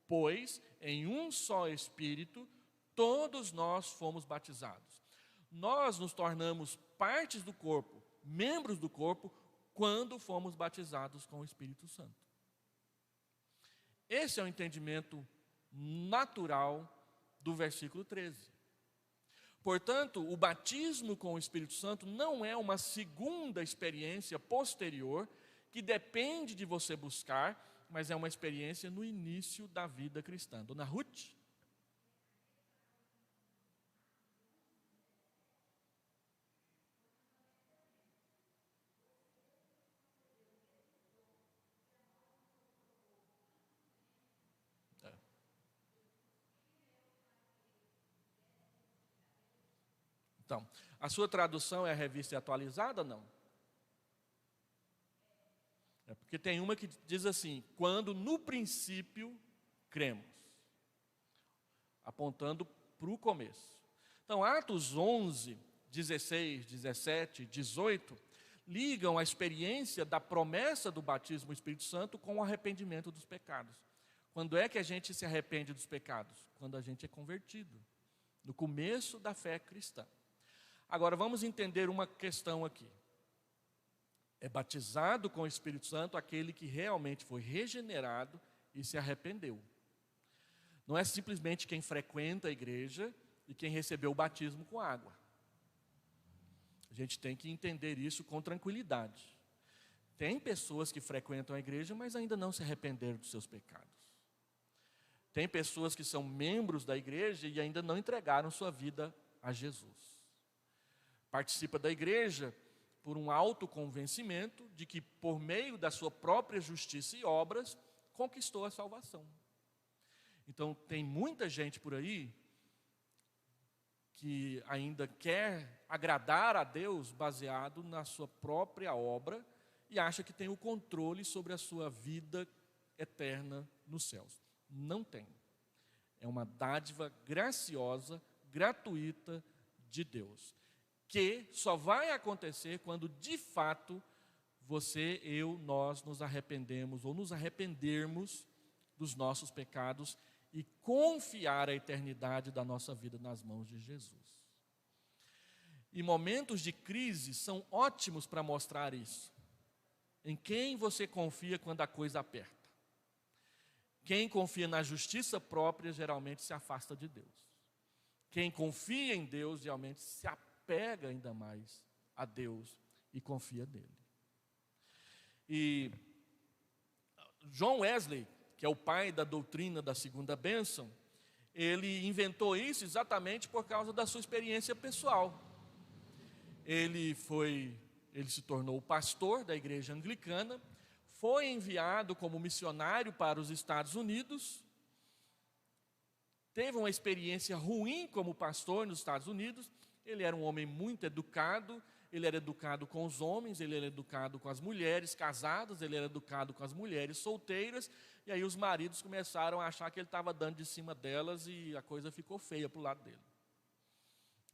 Pois em um só Espírito, todos nós fomos batizados. Nós nos tornamos partes do corpo, membros do corpo, quando fomos batizados com o Espírito Santo. Esse é o entendimento natural do versículo 13. Portanto, o batismo com o Espírito Santo não é uma segunda experiência posterior que depende de você buscar, mas é uma experiência no início da vida cristã. Dona Ruth? Então, a sua tradução é a revista atualizada ou não? É porque tem uma que diz assim, quando no princípio cremos, apontando para o começo. Então, Atos 11, 16, 17, 18, ligam a experiência da promessa do batismo do Espírito Santo com o arrependimento dos pecados. Quando é que a gente se arrepende dos pecados? Quando a gente é convertido, no começo da fé cristã. Agora, vamos entender uma questão aqui. É batizado com o Espírito Santo aquele que realmente foi regenerado e se arrependeu. Não é simplesmente quem frequenta a igreja e quem recebeu o batismo com água. A gente tem que entender isso com tranquilidade. Tem pessoas que frequentam a igreja, mas ainda não se arrependeram dos seus pecados. Tem pessoas que são membros da igreja e ainda não entregaram sua vida a Jesus. Participa da igreja por um autoconvencimento de que, por meio da sua própria justiça e obras, conquistou a salvação. Então, tem muita gente por aí que ainda quer agradar a Deus baseado na sua própria obra e acha que tem o controle sobre a sua vida eterna nos céus. Não tem. É uma dádiva graciosa, gratuita de Deus, que só vai acontecer quando de fato você, eu, nós nos arrependemos ou nos arrependermos dos nossos pecados e confiar a eternidade da nossa vida nas mãos de Jesus. E momentos de crise são ótimos para mostrar isso. Em quem você confia quando a coisa aperta? Quem confia na justiça própria geralmente se afasta de Deus. Quem confia em Deus realmente se apega ainda mais a Deus e confia nele. E John Wesley, que é o pai da doutrina da segunda bênção, ele inventou isso exatamente por causa da sua experiência pessoal. Ele se tornou pastor da igreja anglicana, foi enviado como missionário para os Estados Unidos, teve uma experiência ruim como pastor nos Estados Unidos. Ele era um homem muito educado, ele era educado com os homens, ele era educado com as mulheres casadas, ele era educado com as mulheres solteiras, e aí os maridos começaram a achar que ele estava dando de cima delas e a coisa ficou feia para o lado dele.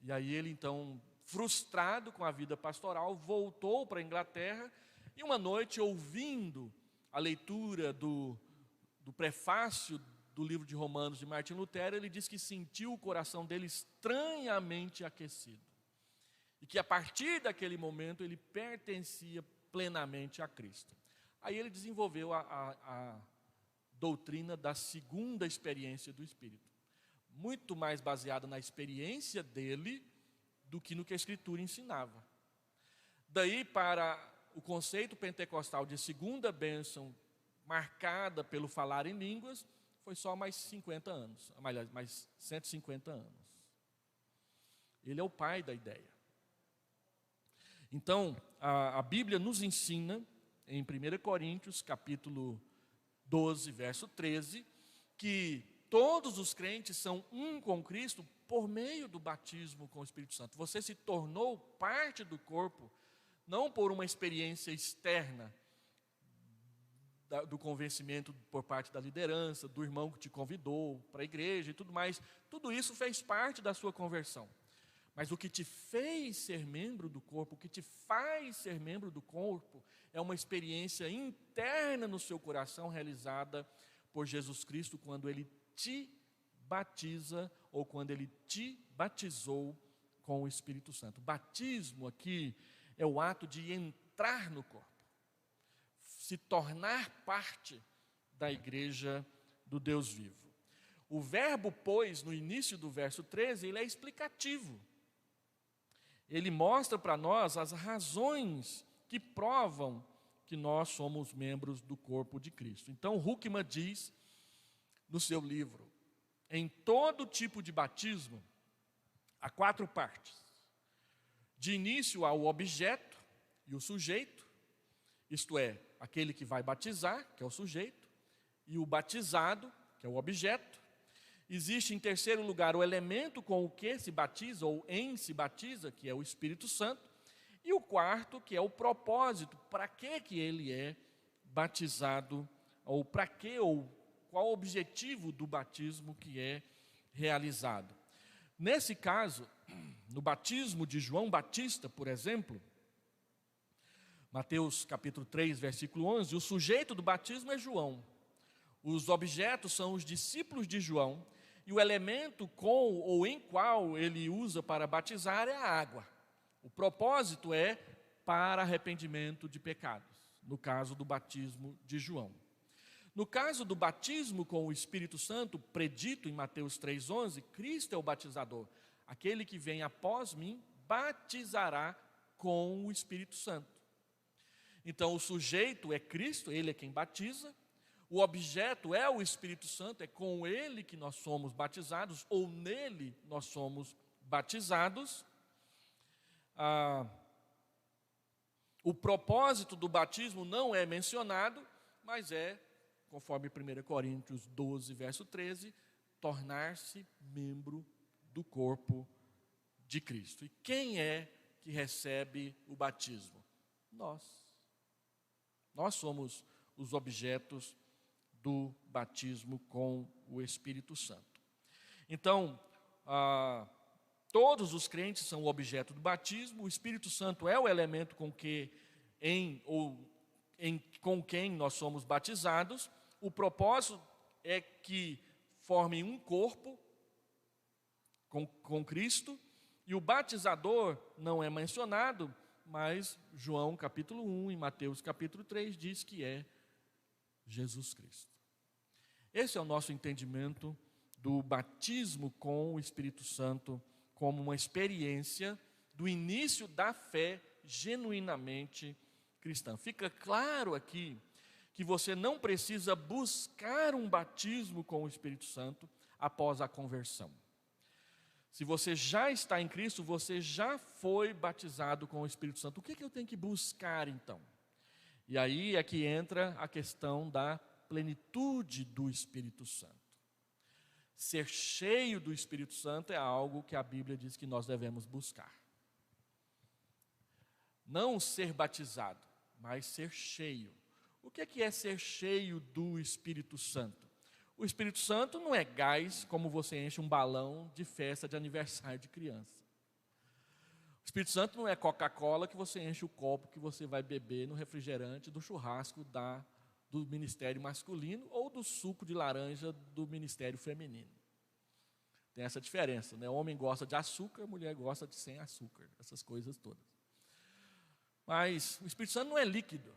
E aí ele então, frustrado com a vida pastoral, voltou para a Inglaterra e uma noite, ouvindo a leitura do prefácio do livro de Romanos de Martim Lutero, ele diz que sentiu o coração dele estranhamente aquecido. E que a partir daquele momento ele pertencia plenamente a Cristo. Aí ele desenvolveu a doutrina da segunda experiência do Espírito. Muito mais baseada na experiência dele do que no que a Escritura ensinava. Daí para o conceito pentecostal de segunda bênção, marcada pelo falar em línguas, foi só mais 50 anos, mais 150 anos. Ele é o pai da ideia. Então, a Bíblia nos ensina, em 1 Coríntios, capítulo 12, verso 13, que todos os crentes são um com Cristo por meio do batismo com o Espírito Santo. Você se tornou parte do corpo, não por uma experiência externa, do convencimento por parte da liderança, do irmão que te convidou para a igreja e tudo mais. Tudo isso fez parte da sua conversão. Mas o que te fez ser membro do corpo, o que te faz ser membro do corpo, é uma experiência interna no seu coração, realizada por Jesus Cristo, quando Ele te batiza, ou quando Ele te batizou com o Espírito Santo. O batismo aqui é o ato de entrar no corpo, se tornar parte da igreja do Deus vivo. O verbo, pois, no início do verso 13, ele é explicativo. Ele mostra para nós as razões que provam que nós somos membros do corpo de Cristo. Então, Huckman diz no seu livro: em todo tipo de batismo, há 4 partes. De início, há o objeto e o sujeito, isto é, aquele que vai batizar, que é o sujeito, e o batizado, que é o objeto. Existe, em terceiro lugar, o elemento com o que se batiza, ou em se batiza, que é o Espírito Santo. E o quarto, que é o propósito, para que ele é batizado, ou para que, ou qual o objetivo do batismo que é realizado. Nesse caso, no batismo de João Batista, por exemplo, Mateus capítulo 3, versículo 11, o sujeito do batismo é João. Os objetos são os discípulos de João, e o elemento com ou em qual ele usa para batizar é a água. O propósito é para arrependimento de pecados, no caso do batismo de João. No caso do batismo com o Espírito Santo, predito em Mateus 3,11, Cristo é o batizador. Aquele que vem após mim batizará com o Espírito Santo. Então, o sujeito é Cristo, Ele é quem batiza. O objeto é o Espírito Santo, é com Ele que nós somos batizados, ou nele nós somos batizados. O propósito do batismo não é mencionado, mas é, conforme 1 Coríntios 12, verso 13, tornar-se membro do corpo de Cristo. E quem é que recebe o batismo? Nós. Nós somos os objetos do batismo com o Espírito Santo. Então, todos os crentes são o objeto do batismo. O Espírito Santo é o elemento com quem nós somos batizados. O propósito é que formem um corpo com Cristo, e o batizador não é mencionado, mas João capítulo 1 e Mateus capítulo 3 diz que é Jesus Cristo. Esse é o nosso entendimento do batismo com o Espírito Santo como uma experiência do início da fé genuinamente cristã. Fica claro aqui que você não precisa buscar um batismo com o Espírito Santo após a conversão. Se você já está em Cristo, você já foi batizado com o Espírito Santo. O que eu tenho que buscar então? E aí é que entra a questão da plenitude do Espírito Santo. Ser cheio do Espírito Santo é algo que a Bíblia diz que nós devemos buscar. Não ser batizado, mas ser cheio. O que é ser cheio do Espírito Santo? O Espírito Santo não é gás como você enche um balão de festa de aniversário de criança. O Espírito Santo não é Coca-Cola que você enche o copo que você vai beber no refrigerante do churrasco do ministério masculino ou do suco de laranja do ministério feminino. Tem essa diferença, né? O homem gosta de açúcar, a mulher gosta de sem açúcar, essas coisas todas. Mas o Espírito Santo não é líquido.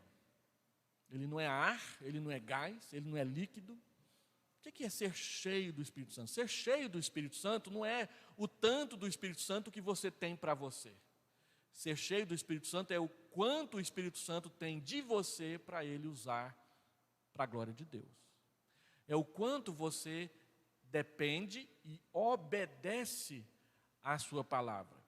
Ele não é ar, ele não é gás, ele não é líquido. O que é ser cheio do Espírito Santo? Ser cheio do Espírito Santo não é o tanto do Espírito Santo que você tem para você. Ser cheio do Espírito Santo é o quanto o Espírito Santo tem de você para ele usar para a glória de Deus. É o quanto você depende e obedece à sua palavra.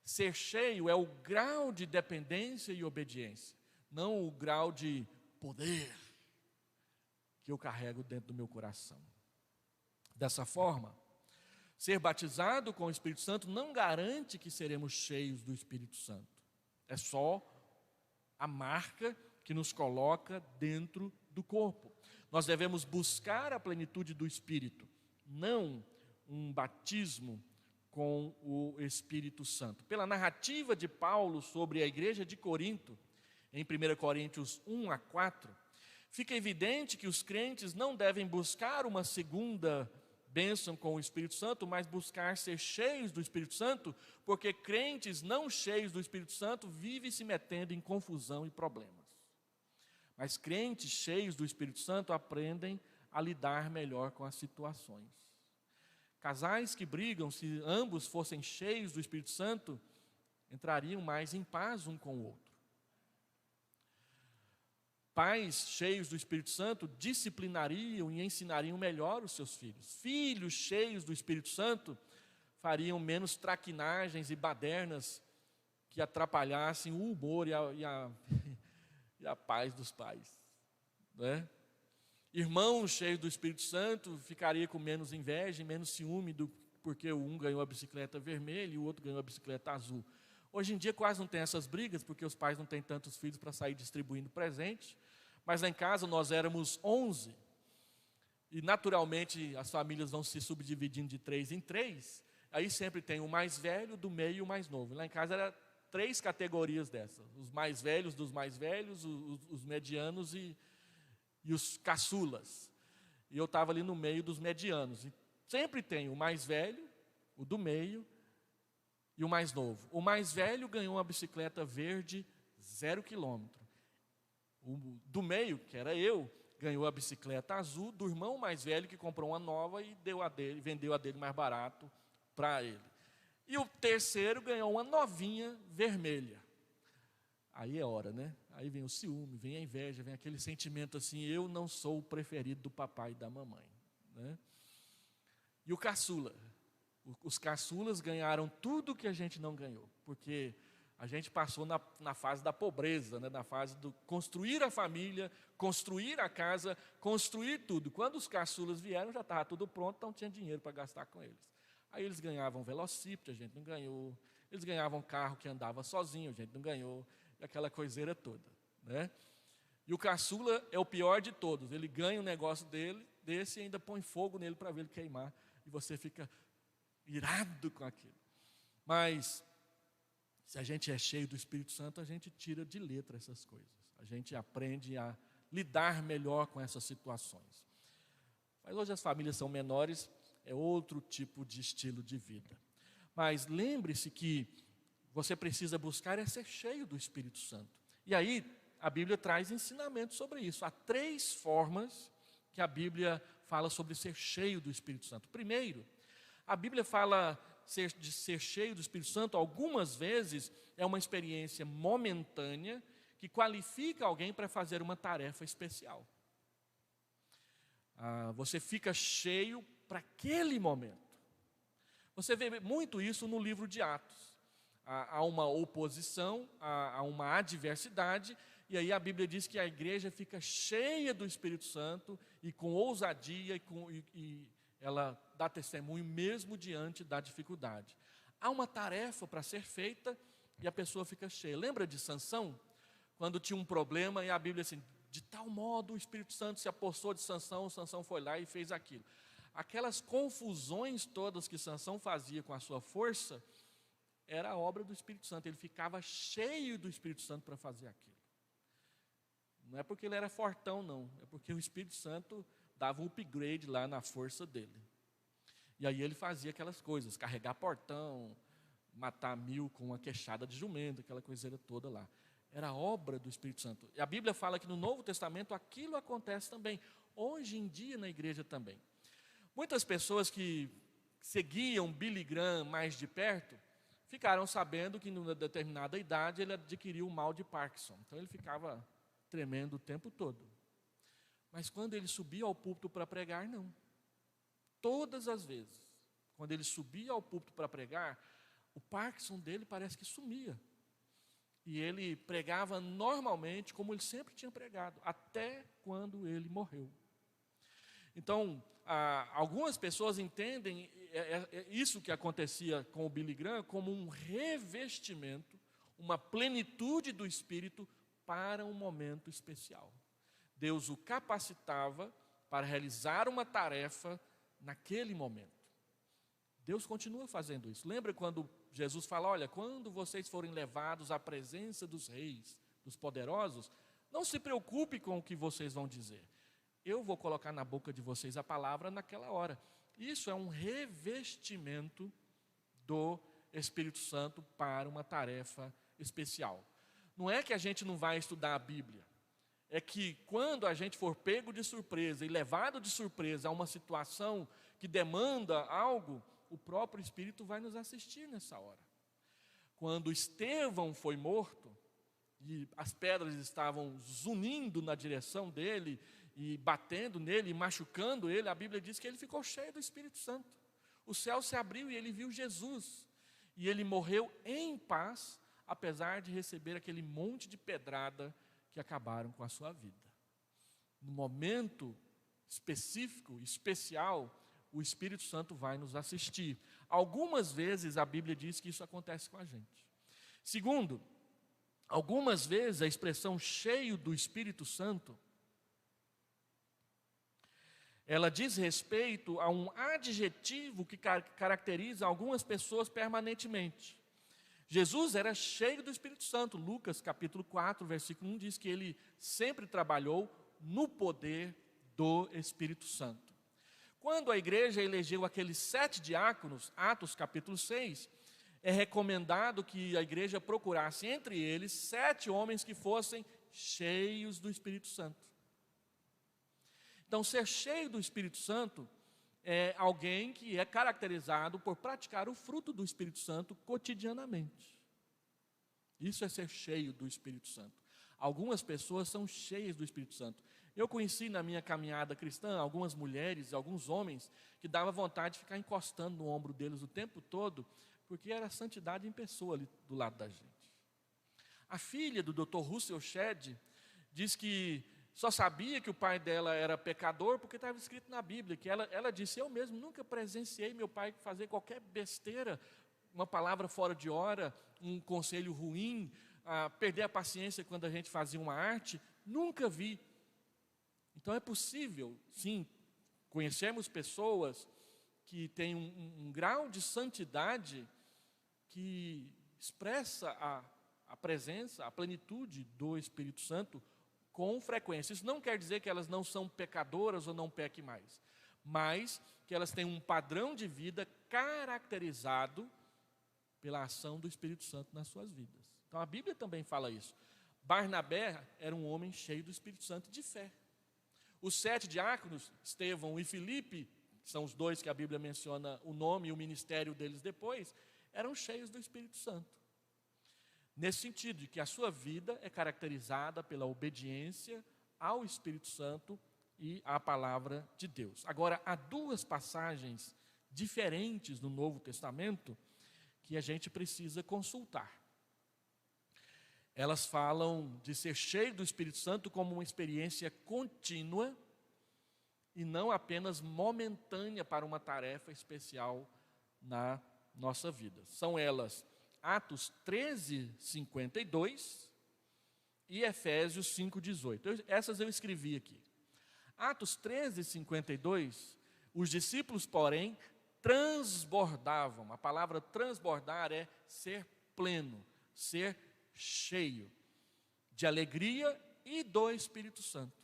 Ser cheio é o grau de dependência e obediência, não o grau de poder que eu carrego dentro do meu coração. Dessa forma, ser batizado com o Espírito Santo não garante que seremos cheios do Espírito Santo. É só a marca que nos coloca dentro do corpo. Nós devemos buscar a plenitude do Espírito, não um batismo com o Espírito Santo. Pela narrativa de Paulo sobre a igreja de Corinto, em 1 Coríntios 1-4, fica evidente que os crentes não devem buscar uma segunda bênção com o Espírito Santo, mas buscar ser cheios do Espírito Santo, porque crentes não cheios do Espírito Santo vivem se metendo em confusão e problemas. Mas crentes cheios do Espírito Santo aprendem a lidar melhor com as situações. Casais que brigam, se ambos fossem cheios do Espírito Santo, entrariam mais em paz um com o outro. Pais cheios do Espírito Santo disciplinariam e ensinariam melhor os seus filhos. Filhos cheios do Espírito Santo fariam menos traquinagens e badernas que atrapalhassem o humor e a paz dos pais, né? Irmãos cheios do Espírito Santo ficariam com menos inveja e menos ciúme porque um ganhou a bicicleta vermelha e o outro ganhou a bicicleta azul. Hoje em dia quase não tem essas brigas, porque os pais não têm tantos filhos para sair distribuindo presente. Mas lá em casa nós éramos 11. E naturalmente as famílias vão se subdividindo de 3 em 3. Aí sempre tem o mais velho, do meio e o mais novo. Lá em casa era 3 categorias dessas. Os mais velhos dos mais velhos, os medianos e os caçulas. E eu estava ali no meio dos medianos. E sempre tem o mais velho, o do meio e o mais novo. O mais velho ganhou uma bicicleta verde 0 quilômetro. O do meio, que era eu, ganhou a bicicleta azul do irmão mais velho que comprou uma nova e vendeu a dele mais barato para ele. E o terceiro ganhou uma novinha vermelha. Aí é hora, né? Aí vem o ciúme, vem a inveja, vem aquele sentimento assim, eu não sou o preferido do papai e da mamãe, né? E o caçula. Os caçulas ganharam tudo que a gente não ganhou, porque a gente passou na fase da pobreza, né? Na fase do construir a família, construir a casa, construir tudo. Quando os caçulas vieram, já estava tudo pronto, então tinha dinheiro para gastar com eles. Aí eles ganhavam velocípede, a gente não ganhou. Eles ganhavam carro que andava sozinho, a gente não ganhou. E aquela coiseira toda, né? E o caçula é o pior de todos. Ele ganha um negócio desse e ainda põe fogo nele para ver ele queimar. E você fica irado com aquilo. Mas se a gente é cheio do Espírito Santo, a gente tira de letra essas coisas. A gente aprende a lidar melhor com essas situações. Mas hoje as famílias são menores, é outro tipo de estilo de vida. Mas lembre-se que você precisa buscar é ser cheio do Espírito Santo. E aí a Bíblia traz ensinamentos sobre isso. Há 3 formas que a Bíblia fala sobre ser cheio do Espírito Santo. Primeiro, a Bíblia fala de ser cheio do Espírito Santo, algumas vezes é uma experiência momentânea que qualifica alguém para fazer uma tarefa especial. Você fica cheio para aquele momento. Você vê muito isso no livro de Atos. Há uma oposição, há uma adversidade, e aí a Bíblia diz que a igreja fica cheia do Espírito Santo e com ousadia e ela dá testemunho mesmo diante da dificuldade. Há uma tarefa para ser feita e a pessoa fica cheia. Lembra de Sansão? Quando tinha um problema e a Bíblia assim, de tal modo o Espírito Santo se apossou de Sansão, Sansão foi lá e fez aquilo. Aquelas confusões todas que Sansão fazia com a sua força, era a obra do Espírito Santo. Ele ficava cheio do Espírito Santo para fazer aquilo. Não é porque ele era fortão, não. É porque o Espírito Santo dava um upgrade lá na força dele. E aí ele fazia aquelas coisas, carregar portão, matar 1000 com uma queixada de jumento, aquela coiseira toda lá. Era a obra do Espírito Santo. E a Bíblia fala que no Novo Testamento aquilo acontece também. Hoje em dia na igreja também. Muitas pessoas que seguiam Billy Graham mais de perto, ficaram sabendo que numa determinada idade ele adquiriu o mal de Parkinson. Então ele ficava tremendo o tempo todo. Mas quando ele subia ao púlpito para pregar, não. Todas as vezes, quando ele subia ao púlpito para pregar, o Parkinson dele parece que sumia. E ele pregava normalmente, como ele sempre tinha pregado, até quando ele morreu. Então, algumas pessoas entendem isso que acontecia com o Billy Graham como um revestimento, uma plenitude do Espírito para um momento especial. Deus o capacitava para realizar uma tarefa naquele momento. Deus continua fazendo isso. Lembra quando Jesus fala, olha, quando vocês forem levados à presença dos reis, dos poderosos, não se preocupe com o que vocês vão dizer. Eu vou colocar na boca de vocês a palavra naquela hora. Isso é um revestimento do Espírito Santo para uma tarefa especial. Não é que a gente não vai estudar a Bíblia. É que quando a gente for pego de surpresa e levado de surpresa a uma situação que demanda algo, o próprio Espírito vai nos assistir nessa hora. Quando Estevão foi morto, e as pedras estavam zunindo na direção dele, e batendo nele, e machucando ele, a Bíblia diz que ele ficou cheio do Espírito Santo. O céu se abriu e ele viu Jesus. E ele morreu em paz, apesar de receber aquele monte de pedrada que acabaram com a sua vida. No momento específico, especial, o Espírito Santo vai nos assistir. Algumas vezes a Bíblia diz que isso acontece com a gente. Segundo, algumas vezes a expressão cheio do Espírito Santo, ela diz respeito a um adjetivo que caracteriza algumas pessoas permanentemente. Jesus era cheio do Espírito Santo. Lucas capítulo 4, versículo 1 diz que ele sempre trabalhou no poder do Espírito Santo. Quando a igreja elegeu aqueles 7 diáconos, Atos capítulo 6, é recomendado que a igreja procurasse entre eles 7 homens que fossem cheios do Espírito Santo. Então, ser cheio do Espírito Santo é alguém que é caracterizado por praticar o fruto do Espírito Santo cotidianamente. Isso é ser cheio do Espírito Santo. Algumas pessoas são cheias do Espírito Santo. Eu conheci na minha caminhada cristã algumas mulheres e alguns homens que dava vontade de ficar encostando no ombro deles o tempo todo, porque era a santidade em pessoa ali do lado da gente. A filha do Dr. Russell Shedd diz que só sabia que o pai dela era pecador porque estava escrito na Bíblia, que ela disse, eu mesmo nunca presenciei meu pai fazer qualquer besteira, uma palavra fora de hora, um conselho ruim, perder a paciência quando a gente fazia uma arte, nunca vi. Então é possível, sim, conhecermos pessoas que têm um grau de santidade que expressa a presença, a plenitude do Espírito Santo com frequência. Isso não quer dizer que elas não são pecadoras ou não pequem mais. mas que elas têm um padrão de vida caracterizado pela ação do Espírito Santo nas suas vidas. Então a Bíblia também fala isso. Barnabé era um homem cheio do Espírito Santo de fé. Os 7 diáconos, Estevão e Filipe, que são os 2 que a Bíblia menciona o nome e o ministério deles depois, eram cheios do Espírito Santo. Nesse sentido, de que a sua vida é caracterizada pela obediência ao Espírito Santo e à palavra de Deus. Agora, há 2 passagens diferentes no Novo Testamento que a gente precisa consultar. Elas falam de ser cheio do Espírito Santo como uma experiência contínua e não apenas momentânea para uma tarefa especial na nossa vida. São elas Atos 13:52 e Efésios 5:18. Essas eu escrevi aqui. Atos 13:52, os discípulos, porém, transbordavam. A palavra transbordar é ser pleno, ser cheio de alegria e do Espírito Santo.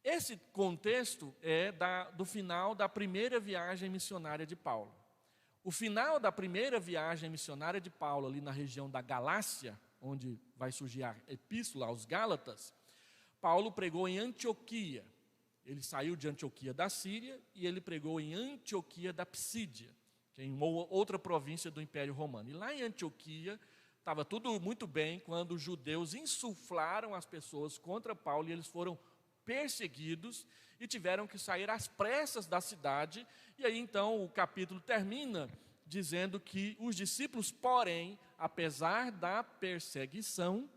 Esse contexto é do final da primeira viagem missionária de Paulo. O final da primeira viagem missionária de Paulo, ali na região da Galácia, onde vai surgir a epístola aos Gálatas, Paulo pregou em Antioquia. Ele saiu de Antioquia da Síria e ele pregou em Antioquia da Psídia, que é em outra província do Império Romano. E lá em Antioquia estava tudo muito bem quando os judeus insuflaram as pessoas contra Paulo e eles foram perseguidos e tiveram que sair às pressas da cidade. E aí então o capítulo termina dizendo que os discípulos, porém, apesar da perseguição,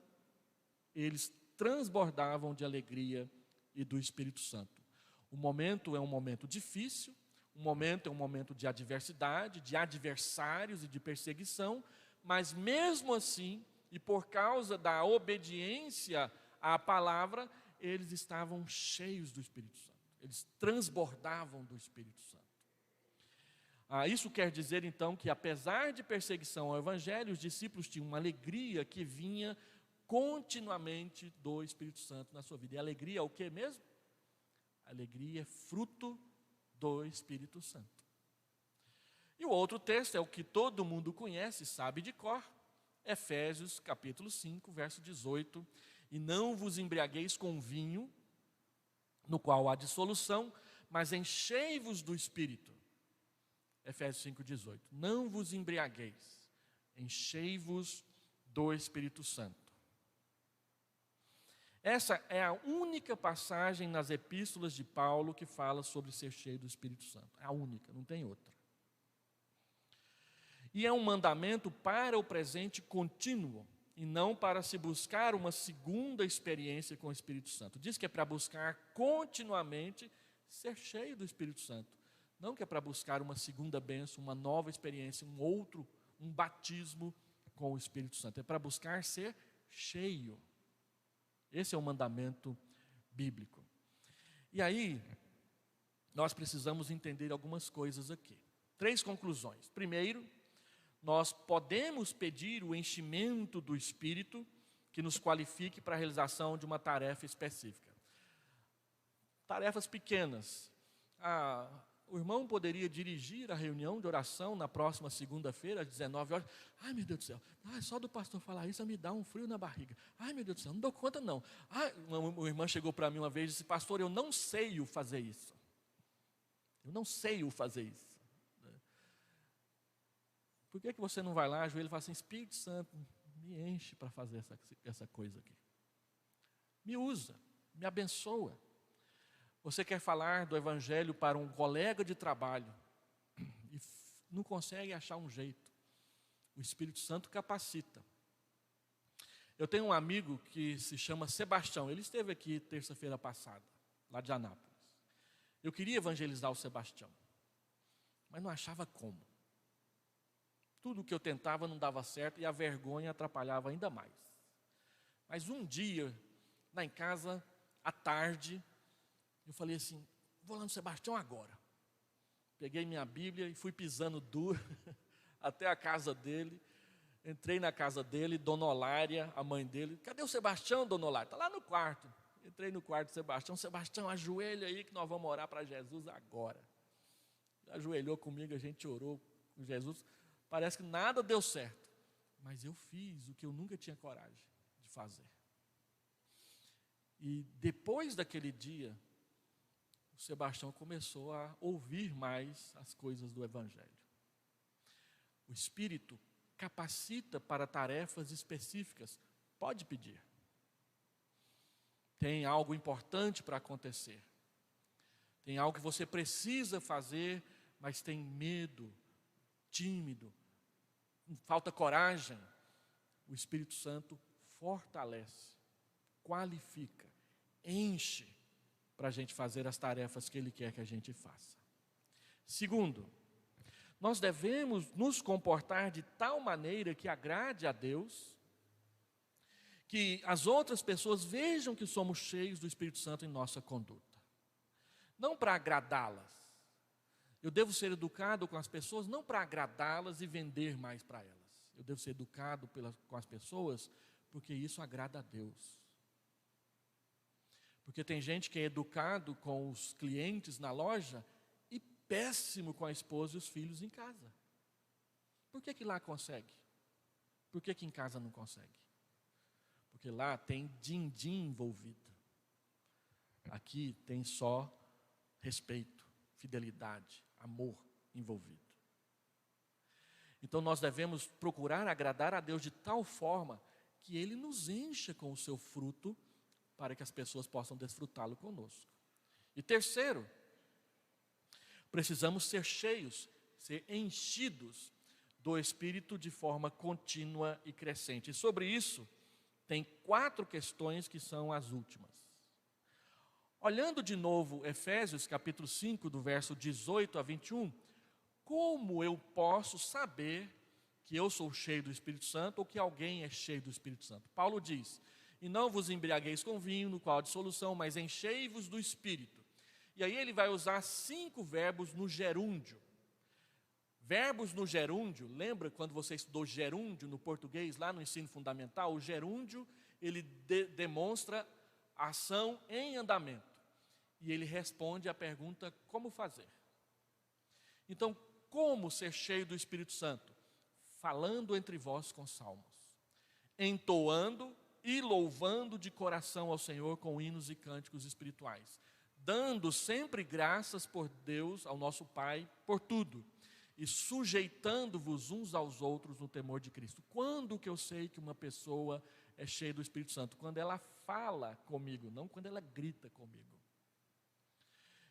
eles transbordavam de alegria e do Espírito Santo. O momento é um momento difícil, o momento é um momento de adversidade, de adversários e de perseguição, mas mesmo assim, e por causa da obediência à palavra, eles estavam cheios do Espírito Santo. Eles transbordavam do Espírito Santo. Isso quer dizer então que apesar de perseguição ao Evangelho, os discípulos tinham uma alegria que vinha continuamente do Espírito Santo na sua vida. E a alegria é o que mesmo? A alegria é fruto do Espírito Santo. E o outro texto é o que todo mundo conhece, sabe de cor, Efésios capítulo 5, verso 18. E não vos embriagueis com vinho, no qual há dissolução, mas enchei-vos do Espírito. Efésios 5, 18. Não vos embriagueis, enchei-vos do Espírito Santo. Essa é a única passagem nas epístolas de Paulo que fala sobre ser cheio do Espírito Santo. É a única, não tem outra. E é um mandamento para o presente contínuo, e não para se buscar uma segunda experiência com o Espírito Santo. Diz que é para buscar continuamente ser cheio do Espírito Santo. Não que é para buscar uma segunda bênção, uma nova experiência, um batismo com o Espírito Santo. É para buscar ser cheio. Esse é o mandamento bíblico. E aí, nós precisamos entender algumas coisas aqui. 3 conclusões. Primeiro, nós podemos pedir o enchimento do Espírito que nos qualifique para a realização de uma tarefa específica. Tarefas pequenas. O irmão poderia dirigir a reunião de oração na próxima segunda-feira, às 19 horas. Ai, meu Deus do céu, só do pastor falar isso me dá um frio na barriga. Ai, meu Deus do céu, não dou conta não. Uma irmã chegou para mim uma vez e disse, pastor, eu não sei o fazer isso. Eu não sei o fazer isso. Por que você não vai lá, ajoelha e fala assim, Espírito Santo, me enche para fazer essa coisa aqui. Me usa, me abençoa. Você quer falar do Evangelho para um colega de trabalho e não consegue achar um jeito. O Espírito Santo capacita. Eu tenho um amigo que se chama Sebastião. Ele esteve aqui terça-feira passada, lá de Anápolis. Eu queria evangelizar o Sebastião, mas não achava como. Tudo que eu tentava não dava certo e a vergonha atrapalhava ainda mais. Mas um dia, lá em casa, à tarde, eu falei assim, vou lá no Sebastião agora. Peguei minha Bíblia e fui pisando duro até a casa dele. Entrei na casa dele, Dona Olária, a mãe dele. Cadê o Sebastião, Dona Olária? Está lá no quarto. Entrei no quarto do Sebastião. Sebastião, ajoelha aí que nós vamos orar para Jesus agora. Ajoelhou comigo, a gente orou com Jesus. Parece que nada deu certo. Mas eu fiz o que eu nunca tinha coragem de fazer. E depois daquele dia, o Sebastião começou a ouvir mais as coisas do Evangelho. O Espírito capacita para tarefas específicas. Pode pedir. Tem algo importante para acontecer. Tem algo que você precisa fazer, mas tem medo, tímido, falta coragem. O Espírito Santo fortalece, qualifica, enche para a gente fazer as tarefas que Ele quer que a gente faça. Segundo, nós devemos nos comportar de tal maneira que agrade a Deus, que as outras pessoas vejam que somos cheios do Espírito Santo em nossa conduta. Não para agradá-las. Eu devo ser educado com as pessoas não para agradá-las e vender mais para elas. Eu devo ser educado com as pessoas porque isso agrada a Deus. Porque tem gente que é educado com os clientes na loja e péssimo com a esposa e os filhos em casa. Por que lá consegue? Por que em casa não consegue? Porque lá tem din-din envolvido. Aqui tem só respeito, fidelidade, amor envolvido. Então nós devemos procurar agradar a Deus de tal forma que Ele nos encha com o seu fruto para que as pessoas possam desfrutá-lo conosco. E terceiro, precisamos ser cheios, ser enchidos do Espírito de forma contínua e crescente. E sobre isso, tem 4 questões que são as últimas. Olhando de novo Efésios capítulo 5, do verso 18 a 21, como eu posso saber que eu sou cheio do Espírito Santo ou que alguém é cheio do Espírito Santo? Paulo diz: e não vos embriagueis com vinho, no qual há dissolução, mas enchei-vos do Espírito. E aí ele vai usar 5 verbos no gerúndio. Verbos no gerúndio, lembra quando você estudou gerúndio no português, lá no ensino fundamental? O gerúndio, ele demonstra ação em andamento. E ele responde à pergunta, como fazer? Então, como ser cheio do Espírito Santo? Falando entre vós com salmos, entoando e louvando de coração ao Senhor com hinos e cânticos espirituais, dando sempre graças por Deus, ao nosso Pai, por tudo, e sujeitando-vos uns aos outros no temor de Cristo. Quando que eu sei que uma pessoa é cheia do Espírito Santo? Quando ela fala comigo, não quando ela grita comigo.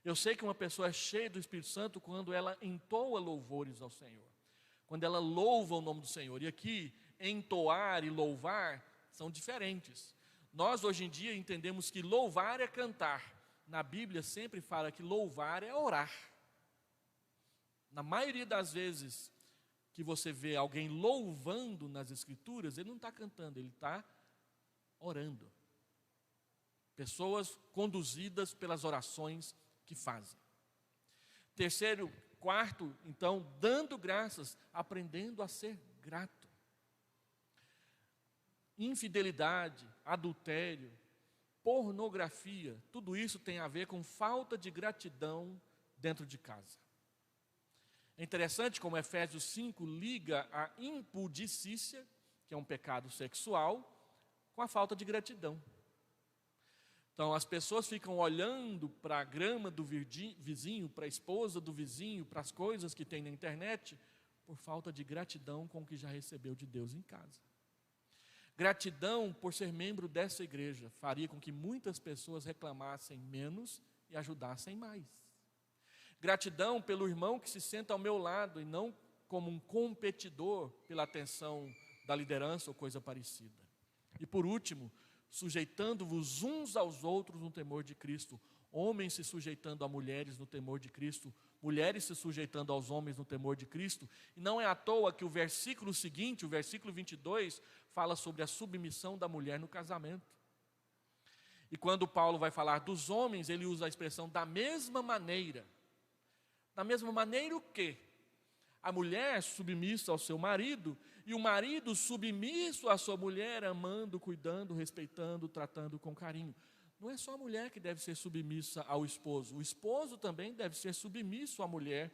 Eu sei que uma pessoa é cheia do Espírito Santo quando ela entoa louvores ao Senhor, quando ela louva o nome do Senhor. E aqui, entoar e louvar são diferentes. Nós hoje em dia entendemos que louvar é cantar. Na Bíblia sempre fala que louvar é orar. Na maioria das vezes que você vê alguém louvando nas Escrituras, ele não está cantando, ele está orando. Pessoas conduzidas pelas orações que fazem. Terceiro, quarto, então, dando graças, aprendendo a ser grato. Infidelidade, adultério, pornografia, tudo isso tem a ver com falta de gratidão dentro de casa. É interessante como Efésios 5 liga a impudicícia, que é um pecado sexual, com a falta de gratidão. Então as pessoas ficam olhando para a grama do vizinho, para a esposa do vizinho, para as coisas que tem na internet, por falta de gratidão com o que já recebeu de Deus em casa. Gratidão por ser membro dessa igreja faria com que muitas pessoas reclamassem menos e ajudassem mais. Gratidão pelo irmão que se senta ao meu lado e não como um competidor pela atenção da liderança ou coisa parecida. E por último, sujeitando-vos uns aos outros no temor de Cristo. Homens se sujeitando a mulheres no temor de Cristo, mulheres se sujeitando aos homens no temor de Cristo. E não é à toa que o versículo seguinte, o versículo 22, fala sobre a submissão da mulher no casamento. E quando Paulo vai falar dos homens, ele usa a expressão da mesma maneira. Da mesma maneira o quê? A mulher submissa ao seu marido e o marido submisso à sua mulher, amando, cuidando, respeitando, tratando com carinho. não é só a mulher que deve ser submissa ao esposo, o esposo também deve ser submisso à mulher,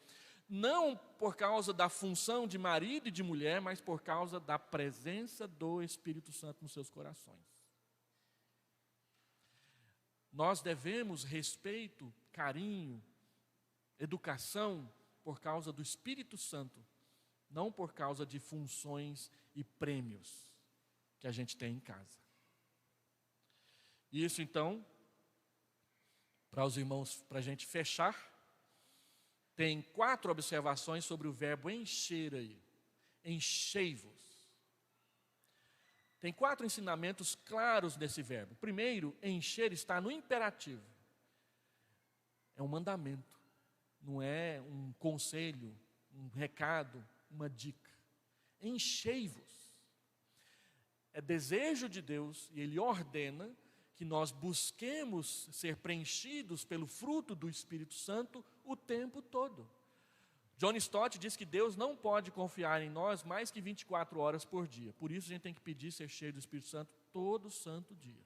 não por causa da função de marido e de mulher, mas por causa da presença do Espírito Santo nos seus corações. Nós devemos respeito, carinho, educação por causa do Espírito Santo, não por causa de funções e prêmios que a gente tem em casa. Isso então, para os irmãos, para a gente fechar, tem 4 observações sobre o verbo encher aí. Enchei-vos. Tem 4 ensinamentos claros nesse verbo. Primeiro, encher está no imperativo. É um mandamento, não é um conselho, um recado, uma dica. Enchei-vos. É desejo de Deus e Ele ordena que nós busquemos ser preenchidos pelo fruto do Espírito Santo o tempo todo. John Stott diz que Deus não pode confiar em nós mais que 24 horas por dia. Por isso a gente tem que pedir ser cheio do Espírito Santo todo santo dia.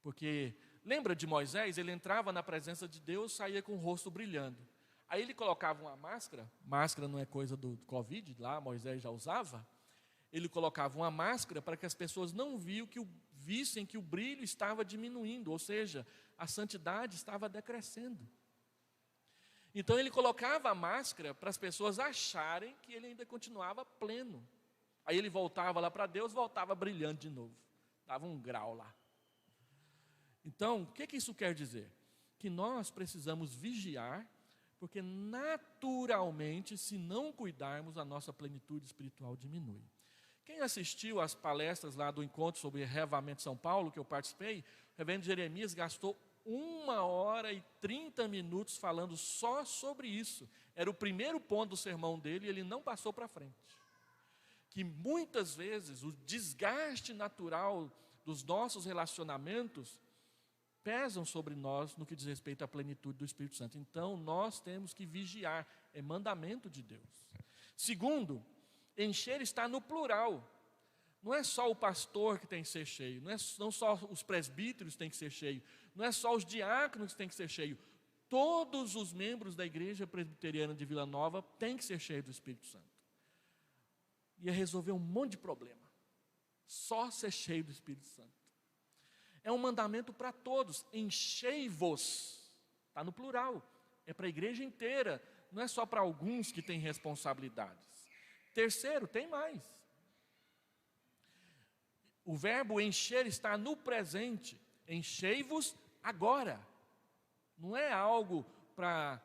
Porque lembra de Moisés? Ele entrava na presença de Deus, saía com o rosto brilhando. Aí ele colocava uma máscara não é coisa do Covid, lá Moisés já usava. Ele colocava uma máscara para que as pessoas não vissem que o brilho estava diminuindo, ou seja, a santidade estava decrescendo. Então ele colocava a máscara para as pessoas acharem que ele ainda continuava pleno. Aí ele voltava lá para Deus, voltava brilhando de novo. Dava um grau lá. Então, o que isso quer dizer? Que nós precisamos vigiar, porque naturalmente, se não cuidarmos, a nossa plenitude espiritual diminui. Quem assistiu às palestras lá do encontro sobre Reavivamento de São Paulo, que eu participei, o reverendo Jeremias gastou 1h30 falando só sobre isso. Era o primeiro ponto do sermão dele e ele não passou para frente. Que muitas vezes o desgaste natural dos nossos relacionamentos pesam sobre nós no que diz respeito à plenitude do Espírito Santo. Então nós temos que vigiar, é mandamento de Deus. Segundo, encher está no plural. Não é só o pastor que tem que ser cheio, não só os presbíteros têm que ser cheios, não é só os diáconos que têm que ser cheios. Todos os membros da igreja presbiteriana de Vila Nova têm que ser cheios do Espírito Santo. Ia resolver um monte de problema. Só ser cheio do Espírito Santo. É um mandamento para todos. Enchei-vos. Está no plural. É para a igreja inteira. Não é só para alguns que têm responsabilidades. Terceiro, tem mais. O verbo encher está no presente. Enchei-vos agora. Não é algo para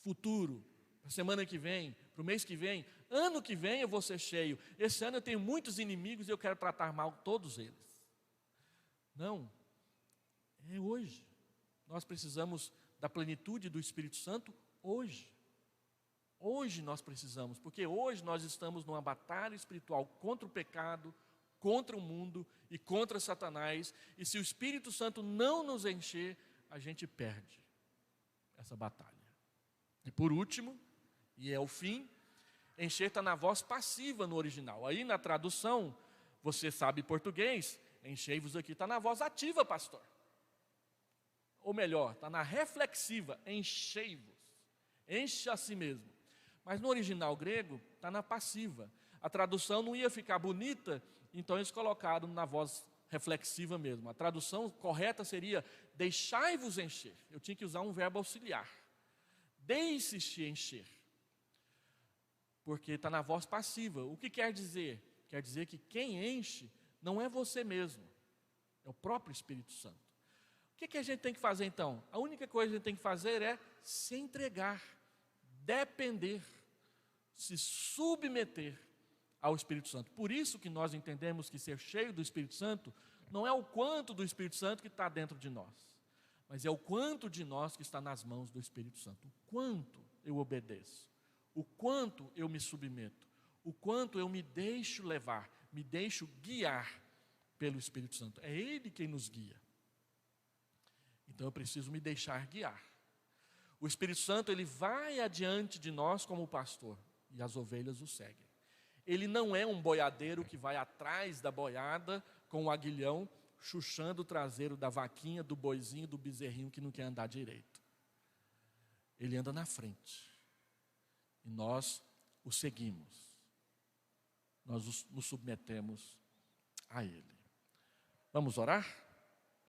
futuro, para semana que vem, para o mês que vem. Ano que vem eu vou ser cheio. Esse ano eu tenho muitos inimigos e eu quero tratar mal todos eles. Não. É hoje. Nós precisamos da plenitude do Espírito Santo hoje. Hoje nós precisamos, porque hoje nós estamos numa batalha espiritual contra o pecado, contra o mundo e contra Satanás, e se o Espírito Santo não nos encher, a gente perde essa batalha. E por último, e é o fim, encher está na voz passiva no original. Aí na tradução, você sabe português, enchei-vos aqui está na voz ativa, pastor. Ou melhor, está na reflexiva, enchei-vos, enche a si mesmo. Mas no original grego, está na passiva. A tradução não ia ficar bonita, então eles colocaram na voz reflexiva mesmo. A tradução correta seria, deixai-vos encher. Eu tinha que usar um verbo auxiliar. Deixe-se encher. Porque está na voz passiva. O que quer dizer? Quer dizer que quem enche não é você mesmo. É o próprio Espírito Santo. O que a gente tem que fazer então? A única coisa que a gente tem que fazer é se entregar, depender, se submeter ao Espírito Santo. Por isso que nós entendemos que ser cheio do Espírito Santo não é o quanto do Espírito Santo que está dentro de nós, mas é o quanto de nós que está nas mãos do Espírito Santo. O quanto eu obedeço, o quanto eu me submeto, o quanto eu me deixo levar, me deixo guiar pelo Espírito Santo. É Ele quem nos guia. Então eu preciso me deixar guiar. O Espírito Santo, ele vai adiante de nós como pastor, e as ovelhas o seguem. Ele não é um boiadeiro que vai atrás da boiada com o aguilhão chuchando o traseiro da vaquinha, do boizinho, do bezerrinho que não quer andar direito. Ele anda na frente. E nós o seguimos. Nós nos submetemos a Ele. Vamos orar?